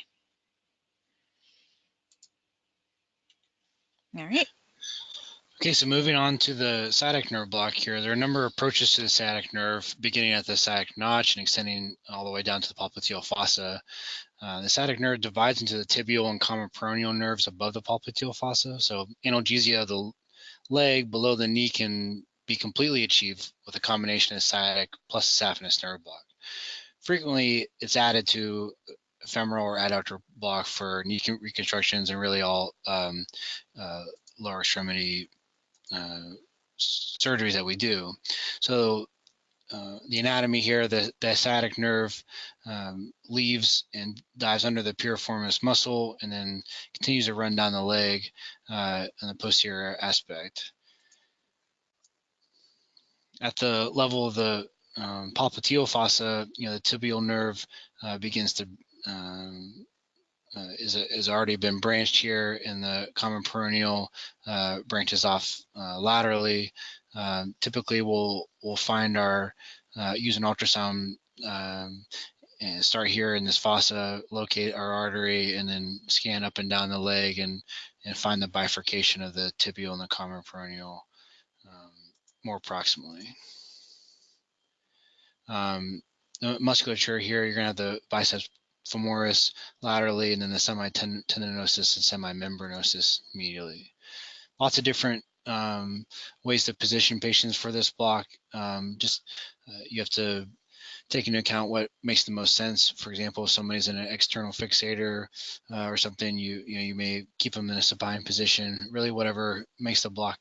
All right. Okay, so moving on to the sciatic nerve block here, there are a number of approaches to the sciatic nerve, beginning at the sciatic notch and extending all the way down to the popliteal fossa. The sciatic nerve divides into the tibial and common peroneal nerves above the popliteal fossa. So analgesia of the leg below the knee can be completely achieved with a combination of sciatic plus saphenous nerve block. Frequently, it's added to a femoral or adductor block for knee reconstructions and really all lower extremity surgeries that we do. So the anatomy here, the sciatic nerve leaves and dives under the piriformis muscle and then continues to run down the leg in the posterior aspect. At the level of the popliteal fossa, the tibial nerve begins to is already been branched here, and the common peroneal branches off laterally. Typically, we'll find use an ultrasound and start here in this fossa, locate our artery, and then scan up and down the leg and find the bifurcation of the tibial and the common peroneal more proximally. The musculature here, you're going to have the biceps femoris laterally, and then the semitendinosus and semimembranosus medially. Lots of different ways to position patients for this block. You have to take into account what makes the most sense. For example, if somebody's in an external fixator or something, you may keep them in a supine position. Really, whatever makes the block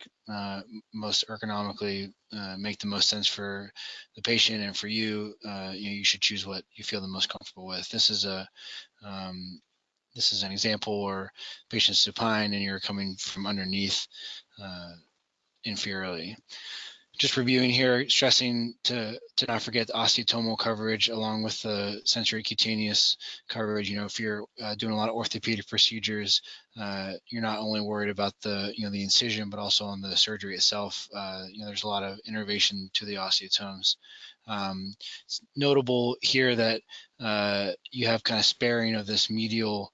most ergonomically make the most sense for the patient and for you. You should choose what you feel the most comfortable with. This is an example where patient's supine and you're coming from underneath inferiorly. Just reviewing here, stressing to not forget the osteotomal coverage along with the sensory cutaneous coverage. If you're doing a lot of orthopedic procedures, you're not only worried about the incision, but also on the surgery itself. There's a lot of innervation to the osteotomes. It's notable here that you have kind of sparing of this medial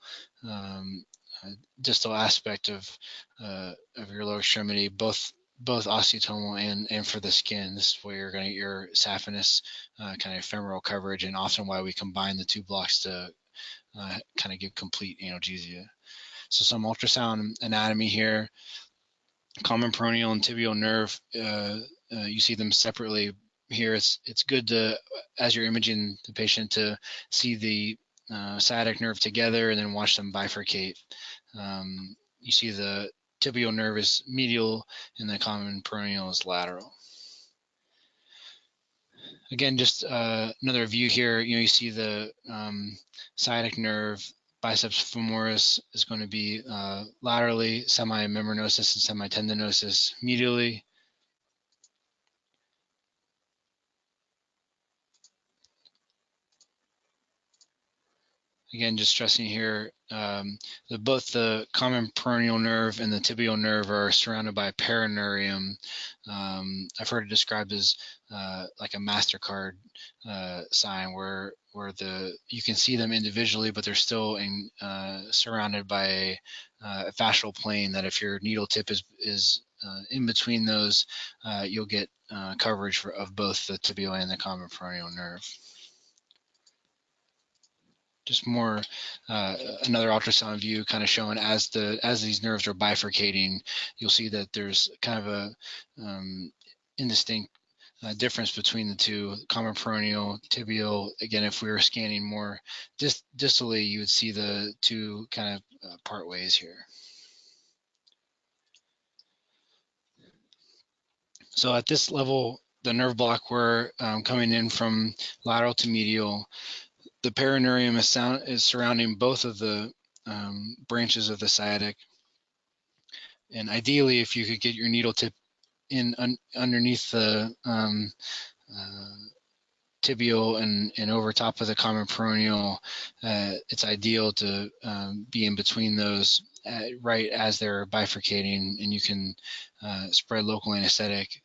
distal aspect of your lower extremity, both osteotomal and for the skin. This is where you're going to get your saphenous kind of femoral coverage, and often why we combine the two blocks to kind of give complete analgesia. So some ultrasound anatomy here. Common peroneal and tibial nerve, you see them separately here. It's good to, as you're imaging the patient, to see the sciatic nerve together and then watch them bifurcate. You see the tibial nerve is medial and the common peroneal is lateral. Again, just another view here. You see the sciatic nerve, biceps femoris is going to be laterally, semimembranosus and semitendinosus medially. Again, just stressing here, both the common peroneal nerve and the tibial nerve are surrounded by a perineurium. I've heard it described as like a MasterCard sign where you can see them individually, but they're still surrounded by a fascial plane that if your needle tip is in between those, you'll get coverage of both the tibial and the common peroneal nerve. Just more another ultrasound view kind of showing as these nerves are bifurcating, you'll see that there's kind of a indistinct difference between the two, common peroneal, tibial. Again, if we were scanning more distally, you would see the two kind of part ways here. So at this level, the nerve block, we're coming in from lateral to medial. The perineurium is surrounding both of the branches of the sciatic. And ideally, if you could get your needle tip in underneath the tibial and over top of the common peroneal, it's ideal to be in between those right as they're bifurcating, and you can spread local anesthetic.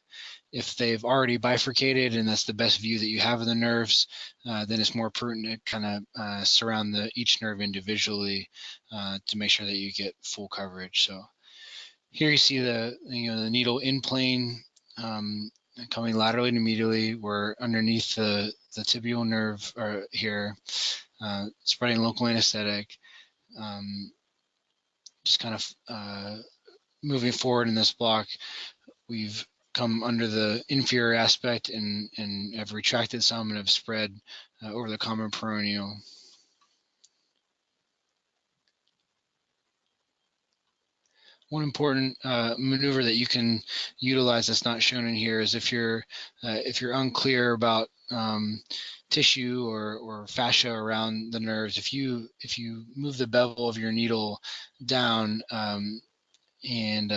If they've already bifurcated and that's the best view that you have of the nerves, then it's more prudent to kind of surround each nerve individually to make sure that you get full coverage. So here you see the needle in plane coming laterally to medially. We're underneath the tibial nerve here, spreading local anesthetic. Just kind of moving forward in this block, we've come under the inferior aspect and have retracted some and have spread over the common peroneal. One important maneuver that you can utilize that's not shown in here is if you're unclear about tissue or fascia around the nerves, if you move the bevel of your needle down and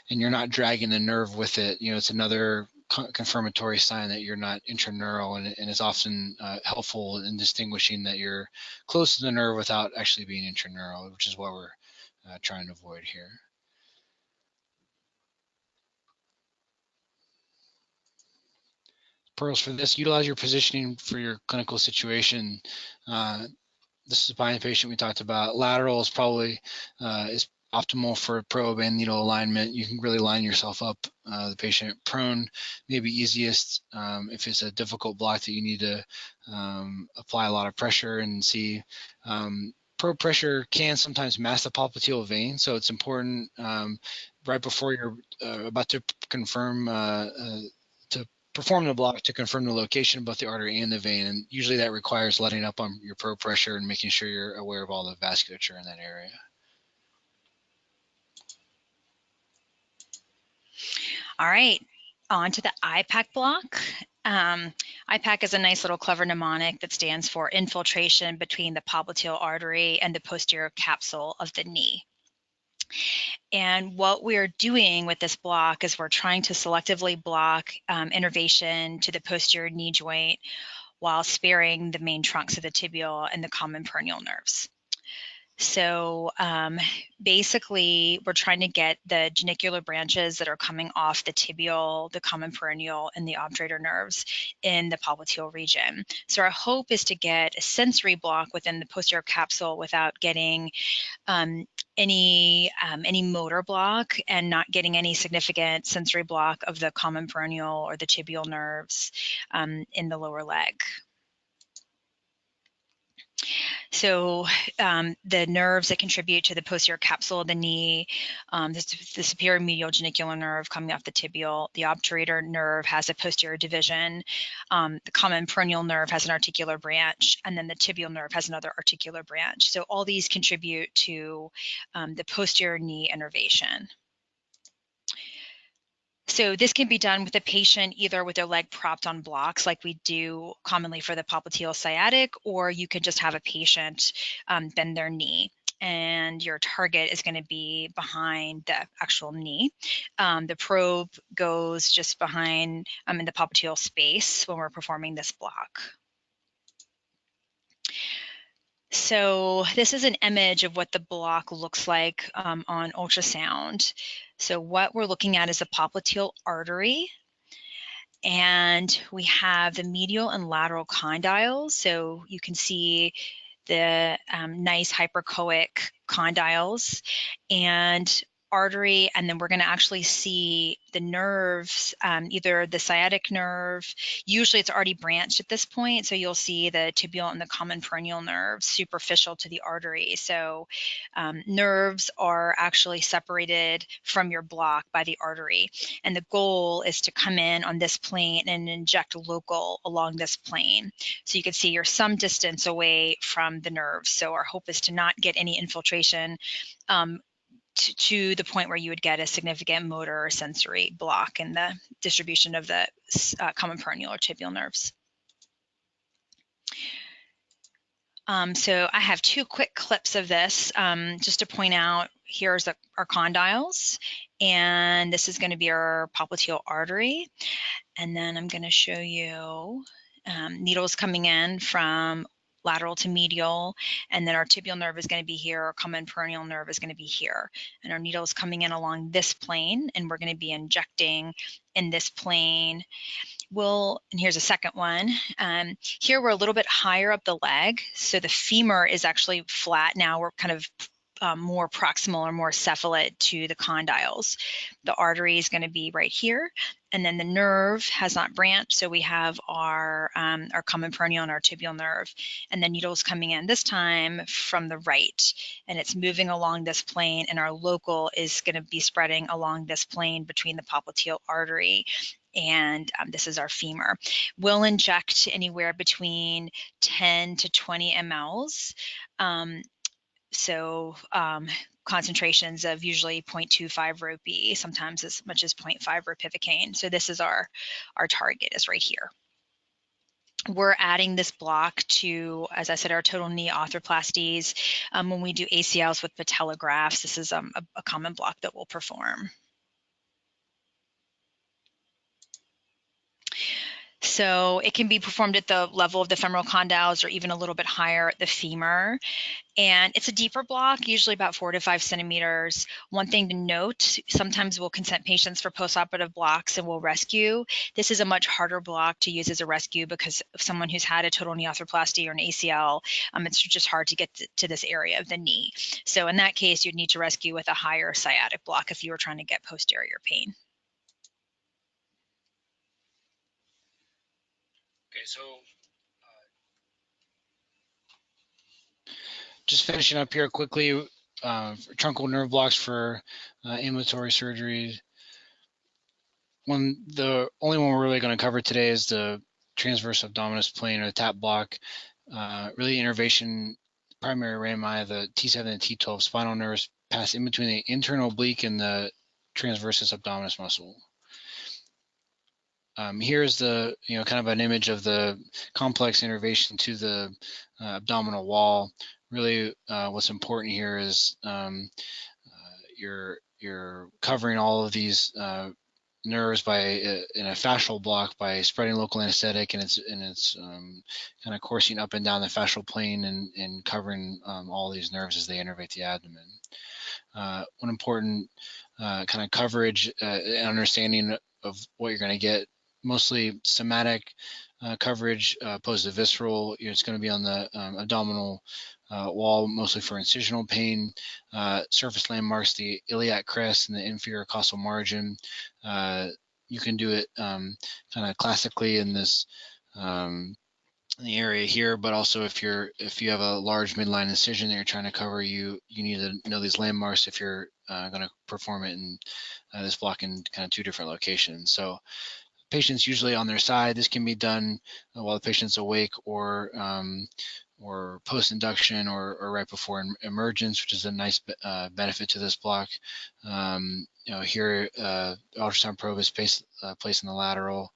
you're not dragging the nerve with it, it's another confirmatory sign that you're not intraneural, and it's often helpful in distinguishing that you're close to the nerve without actually being intraneural, which is what we're trying to avoid here. Pearls for this: utilize your positioning for your clinical situation. This is a spine patient we talked about. Lateral is probably is optimal for probe and needle alignment. You can really line yourself up the patient. Prone may be easiest if it's a difficult block that you need to apply a lot of pressure and see. Probe pressure can sometimes mask the popliteal vein, so it's important right before you're about to confirm to perform the block to confirm the location of both the artery and the vein, and usually that requires letting up on your probe pressure and making sure you're aware of all the vasculature in that area. All right, on to the IPAC block. IPAC is a nice little clever mnemonic that stands for infiltration between the popliteal artery and the posterior capsule of the knee. And what we're doing with this block is we're trying to selectively block innervation to the posterior knee joint while sparing the main trunks of the tibial and the common peroneal nerves. So basically, we're trying to get the genicular branches that are coming off the tibial, the common peroneal, and the obturator nerves in the popliteal region. So our hope is to get a sensory block within the posterior capsule without getting any motor block and not getting any significant sensory block of the common peroneal or the tibial nerves in the lower leg. So the nerves that contribute to the posterior capsule of the knee, the superior medial genicular nerve coming off the tibial, the obturator nerve has a posterior division, the common peroneal nerve has an articular branch, and then the tibial nerve has another articular branch. So all these contribute to the posterior knee innervation. So this can be done with the patient either with their leg propped on blocks like we do commonly for the popliteal sciatic, or you could just have a patient bend their knee and your target is going to be behind the actual knee. The probe goes just behind in the popliteal space when we're performing this block. So this is an image of what the block looks like on ultrasound. So what we're looking at is a popliteal artery, and we have the medial and lateral condyles. So you can see the nice hypercoic condyles and artery, and then we're going to actually see the nerves, either the sciatic nerve, usually it's already branched at this point, so you'll see the tibial and the common peroneal nerves superficial to the artery. So nerves are actually separated from your block by the artery, and the goal is to come in on this plane and inject local along this plane. So you can see you're some distance away from the nerves. So our hope is to not get any infiltration to the point where you would get a significant motor or sensory block in the distribution of the common peroneal or tibial nerves. So I have two quick clips of this just to point out. Here's our condyles, and this is going to be our popliteal artery. And then I'm going to show you needles coming in from lateral to medial, and then our tibial nerve is going to be here, our common peroneal nerve is going to be here, and our needle is coming in along this plane, and we're going to be injecting in this plane. And here's a second one. Here we're a little bit higher up the leg, so the femur is actually flat now. We're kind of more proximal or more cephalate to the condyles. The artery is going to be right here, and then the nerve has not branched, so we have our common peroneal and our tibial nerve, and the needle's coming in this time from the right, and it's moving along this plane, and our local is going to be spreading along this plane between the popliteal artery and this is our femur. We'll inject anywhere between 10 to 20 mLs. So concentrations of usually 0.25 ROP, sometimes as much as 0.5 ropivacaine. So this is our target is right here. We're adding this block to, as I said, our total knee arthroplasties. When we do ACLs with patellografts, this is a common block that we'll perform. So it can be performed at the level of the femoral condyles or even a little bit higher at the femur. And it's a deeper block, usually about 4 to 5 centimeters. One thing to note, sometimes we'll consent patients for postoperative blocks and we'll rescue. This is a much harder block to use as a rescue because of someone who's had a total knee arthroplasty or an ACL. It's just hard to get to this area of the knee. So in that case, you'd need to rescue with a higher sciatic block if you were trying to get posterior pain. Okay, so just finishing up here quickly, truncal nerve blocks for ambulatory surgery. The only one we're really going to cover today is the transverse abdominis plane or the TAP block. Really innervation, primary rami, the T7 and T12 spinal nerves pass in between the internal oblique and the transversus abdominis muscle. Here's the, kind of an image of the complex innervation to the abdominal wall. Really, what's important here is you're covering all of these nerves in a fascial block by spreading local anesthetic, and it's kind of coursing up and down the fascial plane and covering all these nerves as they innervate the abdomen. One important kind of coverage and understanding of what you're going to get, mostly somatic coverage opposed to visceral. It's going to be on the abdominal wall, mostly for incisional pain. Surface landmarks, the iliac crest and the inferior costal margin. You can do it kind of classically in this in the area here, but also if you have a large midline incision that you're trying to cover, you need to know these landmarks if you're going to perform it in this block in kind of 2 different locations. So patients usually on their side. This can be done while the patient's awake or post-induction or right before emergence, which is a nice benefit to this block. Here, ultrasound probe is placed in the lateral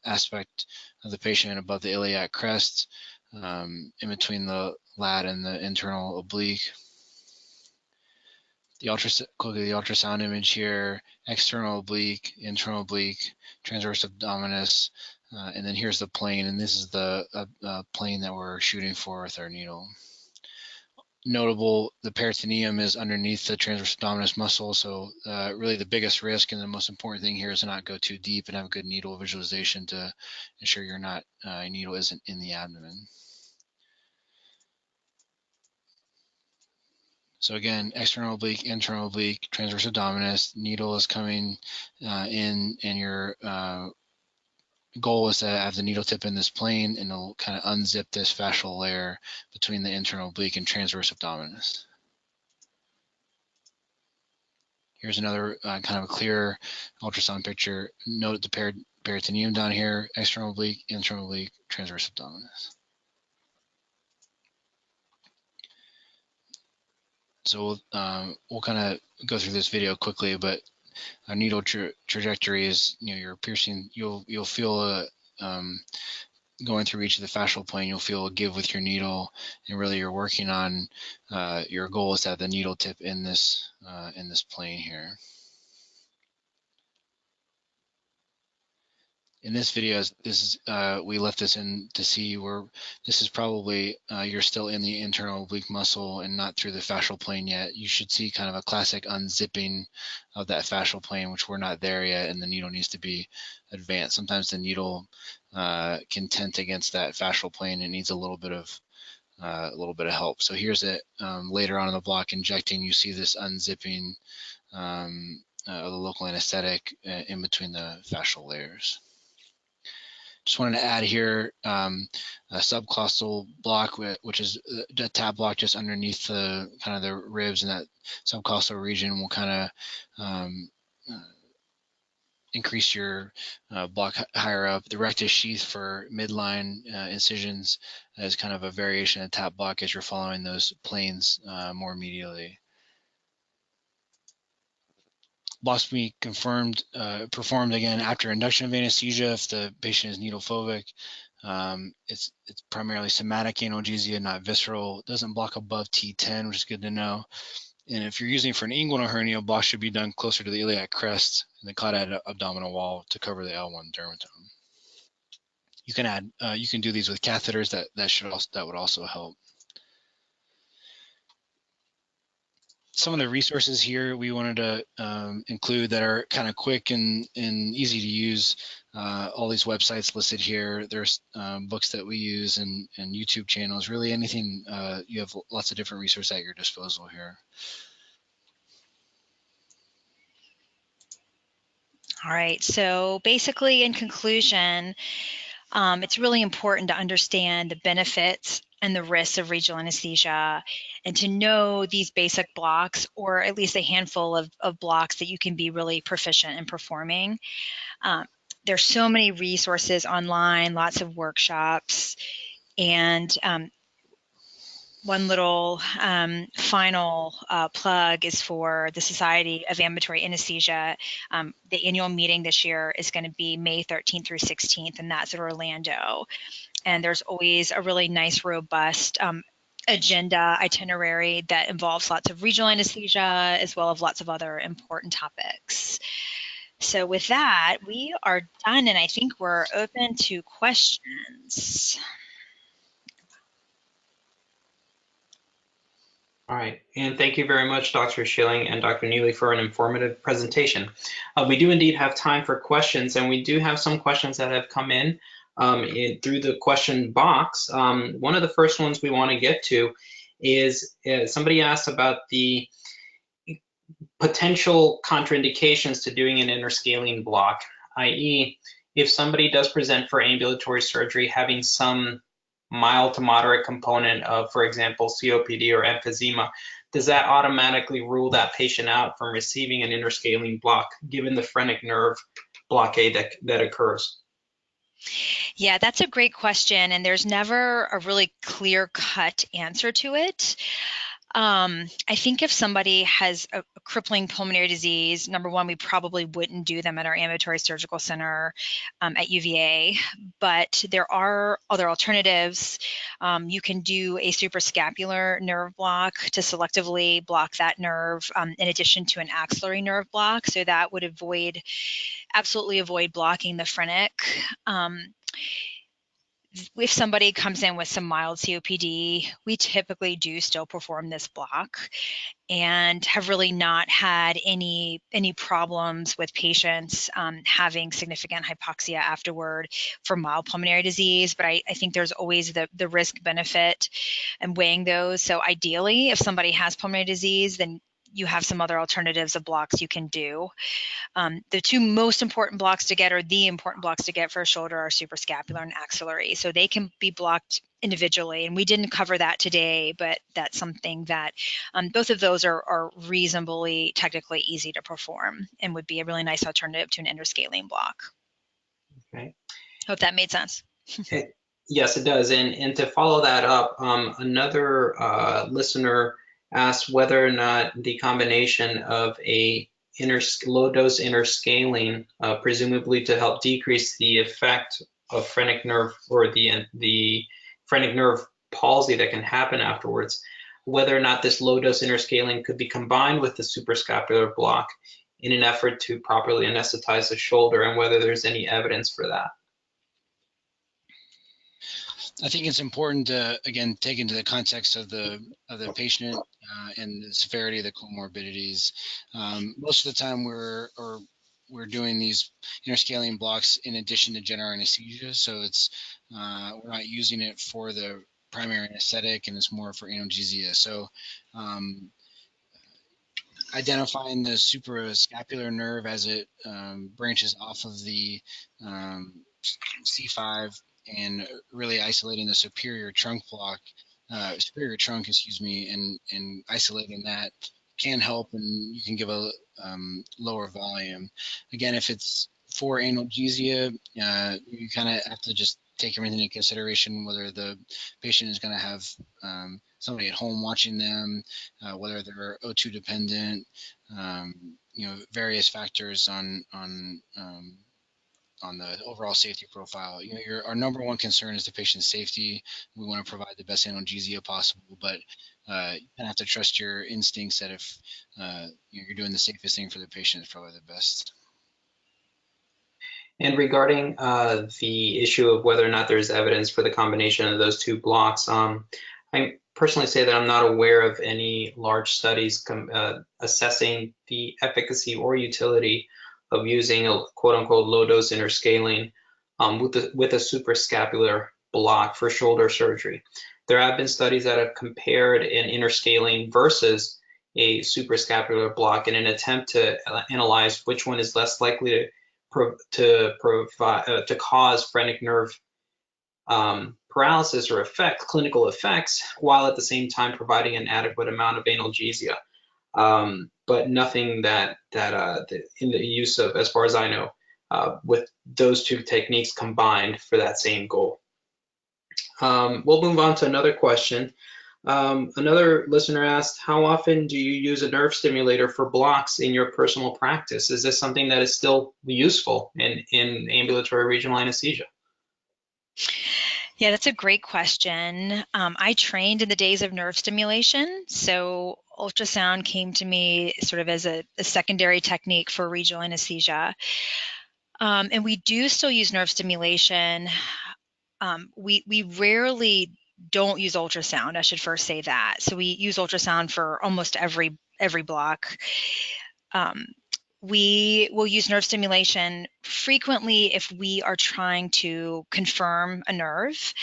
aspect of the patient above the iliac crest, in between the lat and the internal oblique. The ultrasound image here, external oblique, internal oblique, transverse abdominis, and then here's the plane, and this is the plane that we're shooting for with our needle. Notable, the peritoneum is underneath the transverse abdominis muscle, so really the biggest risk and the most important thing here is to not go too deep and have good needle visualization to ensure your needle isn't in the abdomen. So again, external oblique, internal oblique, transverse abdominis, needle is coming in, and your goal is to have the needle tip in this plane, and it'll kind of unzip this fascial layer between the internal oblique and transverse abdominis. Here's another kind of a clear ultrasound picture. Note the peritoneum down here, external oblique, internal oblique, transverse abdominis. So we'll kind of go through this video quickly, but a needle trajectory is, you're piercing, you'll feel going through each of the fascial plane, you'll feel a give with your needle, and really you're working on, your goal is to have the needle tip in this plane here. In this video, we left this in to see where this is probably you're still in the internal oblique muscle and not through the fascial plane yet. You should see kind of a classic unzipping of that fascial plane, which we're not there yet, and the needle needs to be advanced. Sometimes the needle can tent against that fascial plane and needs a little bit of help. So here's it later on in the block injecting. You see this unzipping of the local anesthetic in between the fascial layers. Just wanted to add here a subcostal block, which is a TAP block just underneath the kind of the ribs, and that subcostal region will kind of increase your block higher up. The rectus sheath for midline incisions is kind of a variation of TAP block as you're following those planes more medially. Blocks can be performed again after induction of anesthesia if the patient is needle phobic. It's primarily somatic analgesia, not visceral. It doesn't block above T10, which is good to know. And if you're using for an inguinal hernia, block should be done closer to the iliac crest and the caudate abdominal wall to cover the L1 dermatome. You can add, you can do these with catheters. That would also help. Some of the resources here we wanted to include that are kind of quick and easy to use. All these websites listed here. There's books that we use and YouTube channels. Really anything. You have lots of different resources at your disposal here. All right, so basically in conclusion, it's really important to understand the benefits and the risks of regional anesthesia and to know these basic blocks, or at least a handful of blocks that you can be really proficient in performing. There's so many resources online, lots of workshops, and one little final plug is for the Society of Ambulatory Anesthesia. The annual meeting this year is going to be May 13th through 16th, and that's in Orlando. And there's always a really nice, robust agenda itinerary that involves lots of regional anesthesia as well as lots of other important topics. So with that, we are done, and I think we're open to questions. All right, and thank you very much, Dr. Schilling and Dr. Neely, for an informative presentation. We do indeed have time for questions, and we do have some questions that have come in through the question box. One of the first ones we want to get to is somebody asked about the potential contraindications to doing an interscaling block, i.e., if somebody does present for ambulatory surgery having some mild to moderate component of, for example, COPD or emphysema, does that automatically rule that patient out from receiving an interscaling block given the phrenic nerve blockade that occurs? Yeah, that's a great question, and there's never a really clear-cut answer to it. I think if somebody has a crippling pulmonary disease, number one, we probably wouldn't do them at our ambulatory surgical center at UVA, but there are other alternatives. You can do a suprascapular nerve block to selectively block that nerve in addition to an axillary nerve block. So that would absolutely avoid blocking the phrenic. If somebody comes in with some mild COPD, we typically do still perform this block and have really not had any problems with patients having significant hypoxia afterward for mild pulmonary disease. But I think there's always the risk benefit and weighing those. So ideally, if somebody has pulmonary disease, then you have some other alternatives of blocks you can do. The two most important blocks to get, or the important blocks to get for a shoulder, are suprascapular and axillary. So they can be blocked individually. And we didn't cover that today, but that's something that both of those are reasonably technically easy to perform and would be a really nice alternative to an interscaling block. Okay. Hope that made sense. Yes, it does. And to follow that up, another listener asked whether or not the combination of a low-dose interscaling, presumably to help decrease the effect of phrenic nerve or the phrenic nerve palsy that can happen afterwards, whether or not this low-dose interscaling could be combined with the suprascapular block in an effort to properly anesthetize the shoulder, and whether there's any evidence for that. I think it's important to, again, take into the context of the patient and the severity of the comorbidities. Most of the time we're doing these interscaling blocks in addition to general anesthesia, so it's we're not using it for the primary anesthetic, and it's more for analgesia. So identifying the suprascapular nerve as it branches off of the C5, and really isolating the superior trunk, and isolating that can help, and you can give a lower volume. Again, if it's for analgesia, you kind of have to just take everything into consideration, whether the patient is going to have somebody at home watching them, whether they're O2 dependent, various factors on the overall safety profile. Our number one concern is the patient's safety. We want to provide the best analgesia possible, but you kind of have to trust your instincts that if you're doing the safest thing for the patient, is probably the best. And regarding the issue of whether or not there's evidence for the combination of those two blocks, I personally say that I'm not aware of any large studies assessing the efficacy or utility of using a quote-unquote low-dose interscaling with a suprascapular block for shoulder surgery. There have been studies that have compared an interscaling versus a suprascapular block in an attempt to analyze which one is less likely to cause phrenic nerve paralysis or clinical effects, while at the same time providing an adequate amount of analgesia. But nothing that in the use of, as far as I know, with those two techniques combined for that same goal. We'll move on to another question. Another listener asked, how often do you use a nerve stimulator for blocks in your personal practice? Is this something that is still useful in ambulatory regional anesthesia? Yeah, that's a great question. I trained in the days of nerve stimulation, so ultrasound came to me sort of as a secondary technique for regional anesthesia. And we do still use nerve stimulation. We rarely don't use ultrasound. I should first say that. So we use ultrasound for almost every block. We will use nerve stimulation frequently if we are trying to confirm a nerve.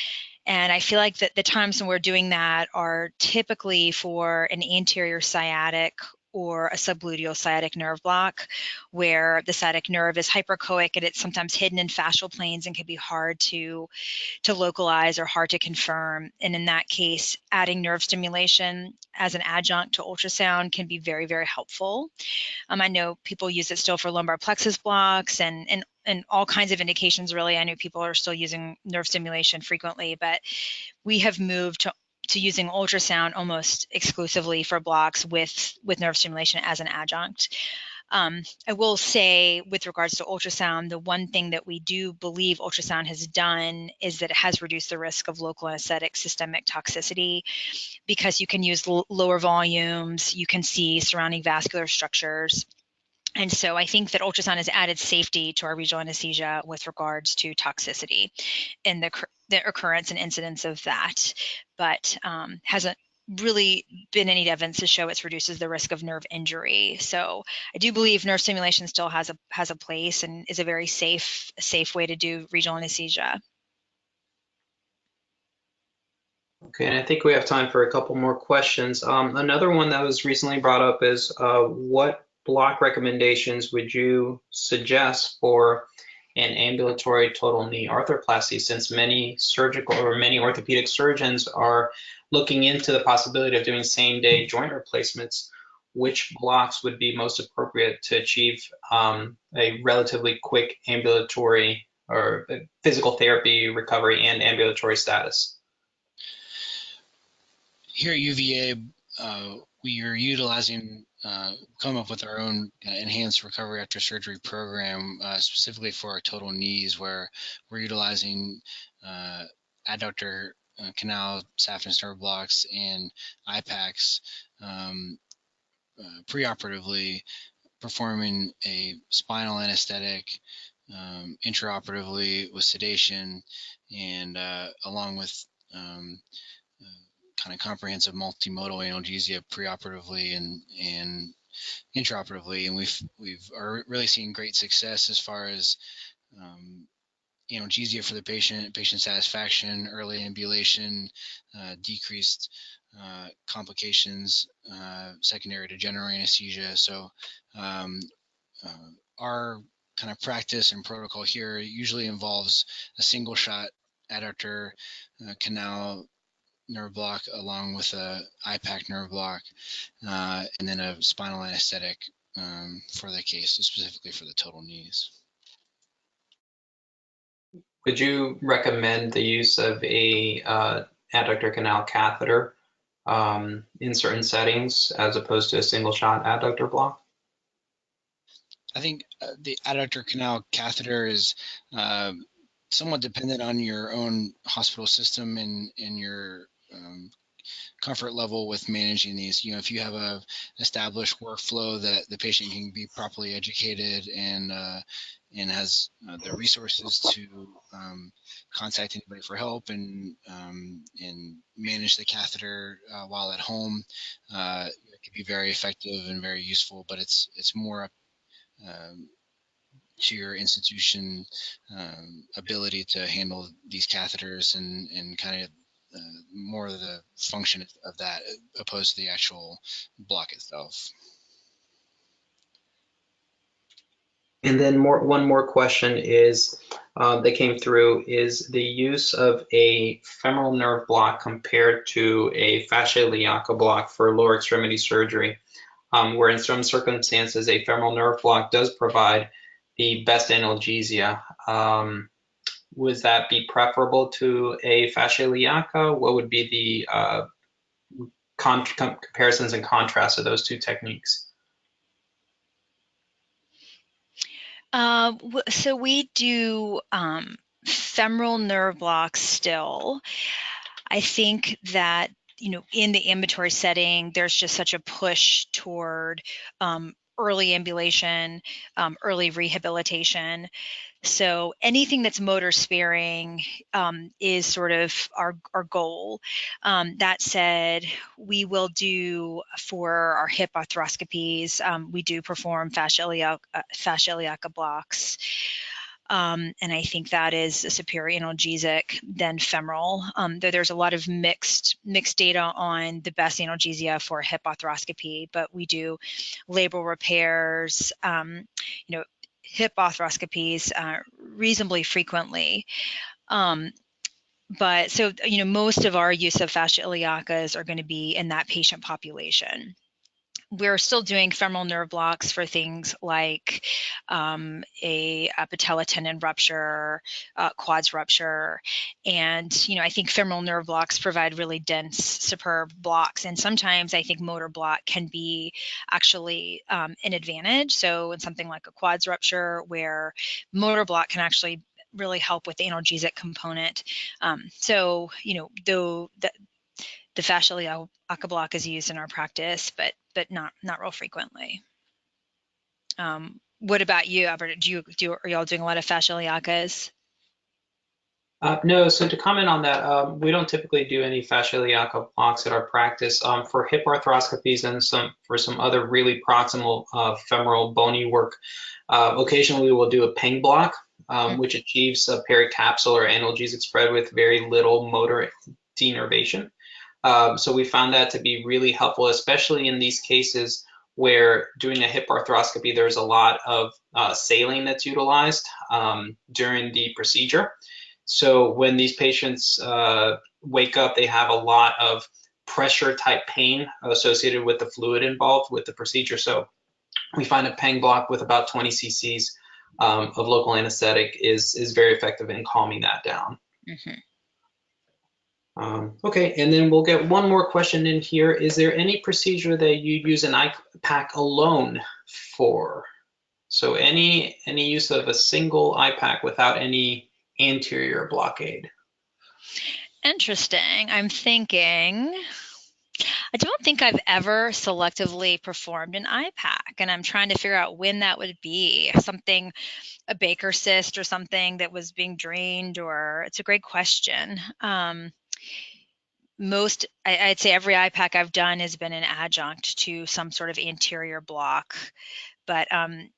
And I feel like that the times when we're doing that are typically for an anterior sciatic or a subgluteal sciatic nerve block, where the sciatic nerve is hypercoic and it's sometimes hidden in fascial planes and can be hard to localize or hard to confirm. And in that case, adding nerve stimulation as an adjunct to ultrasound can be very, very helpful. I know people use it still for lumbar plexus blocks and all kinds of indications, really. I know people are still using nerve stimulation frequently, but we have moved to using ultrasound almost exclusively for blocks with nerve stimulation as an adjunct. I will say, with regards to ultrasound, the one thing that we do believe ultrasound has done is that it has reduced the risk of local anesthetic systemic toxicity, because you can use lower volumes, you can see surrounding vascular structures. And so I think that ultrasound has added safety to our regional anesthesia with regards to toxicity and the occurrence and incidence of that, but hasn't really been any evidence to show it reduces the risk of nerve injury. So I do believe nerve stimulation still has a place and is a very safe way to do regional anesthesia. Okay, and I think we have time for a couple more questions. Another one that was recently brought up is what block recommendations would you suggest for an ambulatory total knee arthroplasty, since many orthopedic surgeons are looking into the possibility of doing same-day joint replacements? Which blocks would be most appropriate to achieve a relatively quick ambulatory or physical therapy recovery and ambulatory status? Here at UVA, we are utilizing, come up with our own enhanced recovery after surgery program, specifically for our total knees, where we're utilizing adductor canal saphenous nerve blocks and IPACs preoperatively, performing a spinal anesthetic intraoperatively with sedation, and along with kind of comprehensive multimodal analgesia preoperatively and intraoperatively, and we've are really seeing great success as far as analgesia for the patient satisfaction, early ambulation, decreased complications secondary to general anesthesia. So our kind of practice and protocol here usually involves a single shot adductor canal nerve block along with a IPAC nerve block, and then a spinal anesthetic for the case, specifically for the total knees. Would you recommend the use of a adductor canal catheter in certain settings as opposed to a single shot adductor block? I think the adductor canal catheter is somewhat dependent on your own hospital system and your comfort level with managing these. If you have a established workflow that the patient can be properly educated and has the resources to contact anybody for help and manage the catheter while at home, it can be very effective and very useful. But it's more to your institution ability to handle these catheters and kind of more of the function of that opposed to the actual block itself. And then one more question is that came through is the use of a femoral nerve block compared to a fascia iliaca block for lower extremity surgery, where in some circumstances a femoral nerve block does provide the best analgesia. Would that be preferable to a fascia iliaca? What would be the comparisons and contrasts of those two techniques? So we do femoral nerve blocks still. I think that, in the ambulatory setting, there's just such a push toward early ambulation, early rehabilitation. So anything that's motor sparing is sort of our goal. That said, we will do for our hip arthroscopies, we do perform fascia iliaca blocks. And I think that is a superior analgesic than femoral. Though there's a lot of mixed data on the best analgesia for hip arthroscopy, but we do labral repairs, hip arthroscopies reasonably frequently. But so, most of our use of fascia iliacas are going to be in that patient population. We're still doing femoral nerve blocks for things like a patella tendon rupture, quads rupture. And, I think femoral nerve blocks provide really dense, superb blocks. And sometimes I think motor block can be actually an advantage. So in something like a quads rupture where motor block can actually really help with the analgesic component. So, though the fascia iliaca block is used in our practice, but not real frequently. What about you, Albert? Are y'all doing a lot of fascia iliacas? No, so to comment on that, we don't typically do any fascia iliaca blocks at our practice. For hip arthroscopies and for some other really proximal femoral bony work, occasionally we will do a PENG block, which achieves a pericapsular analgesic spread with very little motor denervation. So we found that to be really helpful, especially in these cases where doing a hip arthroscopy, there's a lot of saline that's utilized during the procedure. So when these patients wake up, they have a lot of pressure type pain associated with the fluid involved with the procedure. So we find a PENG block with about 20 cc's of local anesthetic is very effective in calming that down. Okay, and then we'll get one more question in here. Is there any procedure that you use an IPAC alone for? So any use of a single IPAC without any anterior blockade? Interesting. I'm thinking, I don't think I've ever selectively performed an IPAC, and I'm trying to figure out when that would be. Something, a Baker cyst or something that was being drained, or it's a great question. I'd say every IPAC I've done has been an adjunct to some sort of anterior block. But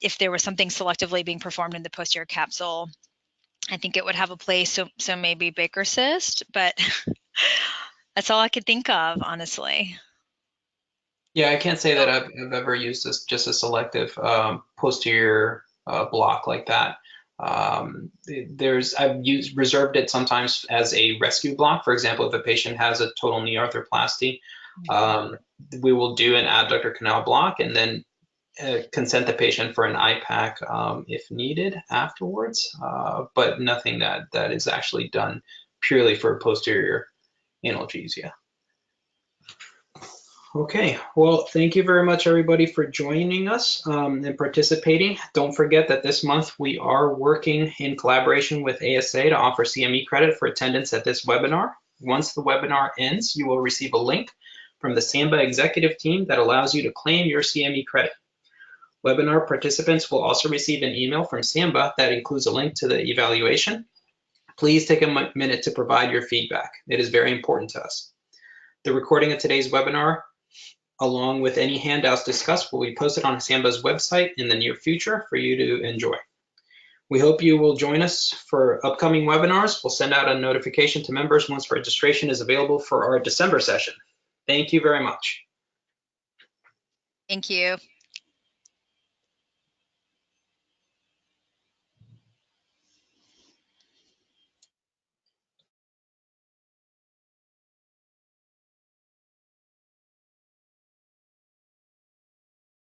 if there was something selectively being performed in the posterior capsule, I think it would have a place. So maybe Baker cyst, but that's all I could think of, honestly. Yeah, I can't say that I've ever used just a selective posterior block like that. I've reserved it sometimes as a rescue block. For example, if a patient has a total knee arthroplasty, we will do an abductor canal block and then consent the patient for an IPAC if needed afterwards, but nothing that is actually done purely for posterior analgesia. Okay, well, thank you very much, everybody, for joining us and participating. Don't forget that this month we are working in collaboration with ASA to offer CME credit for attendance at this webinar. Once the webinar ends, you will receive a link from the SAMBA executive team that allows you to claim your CME credit. Webinar participants will also receive an email from SAMBA that includes a link to the evaluation. Please take a minute to provide your feedback. It is very important to us. The recording of today's webinar, along with any handouts discussed, will be posted on SAMBA's website in the near future for you to enjoy. We hope you will join us for upcoming webinars. We'll send out a notification to members once registration is available for our December session. Thank you very much. Thank you.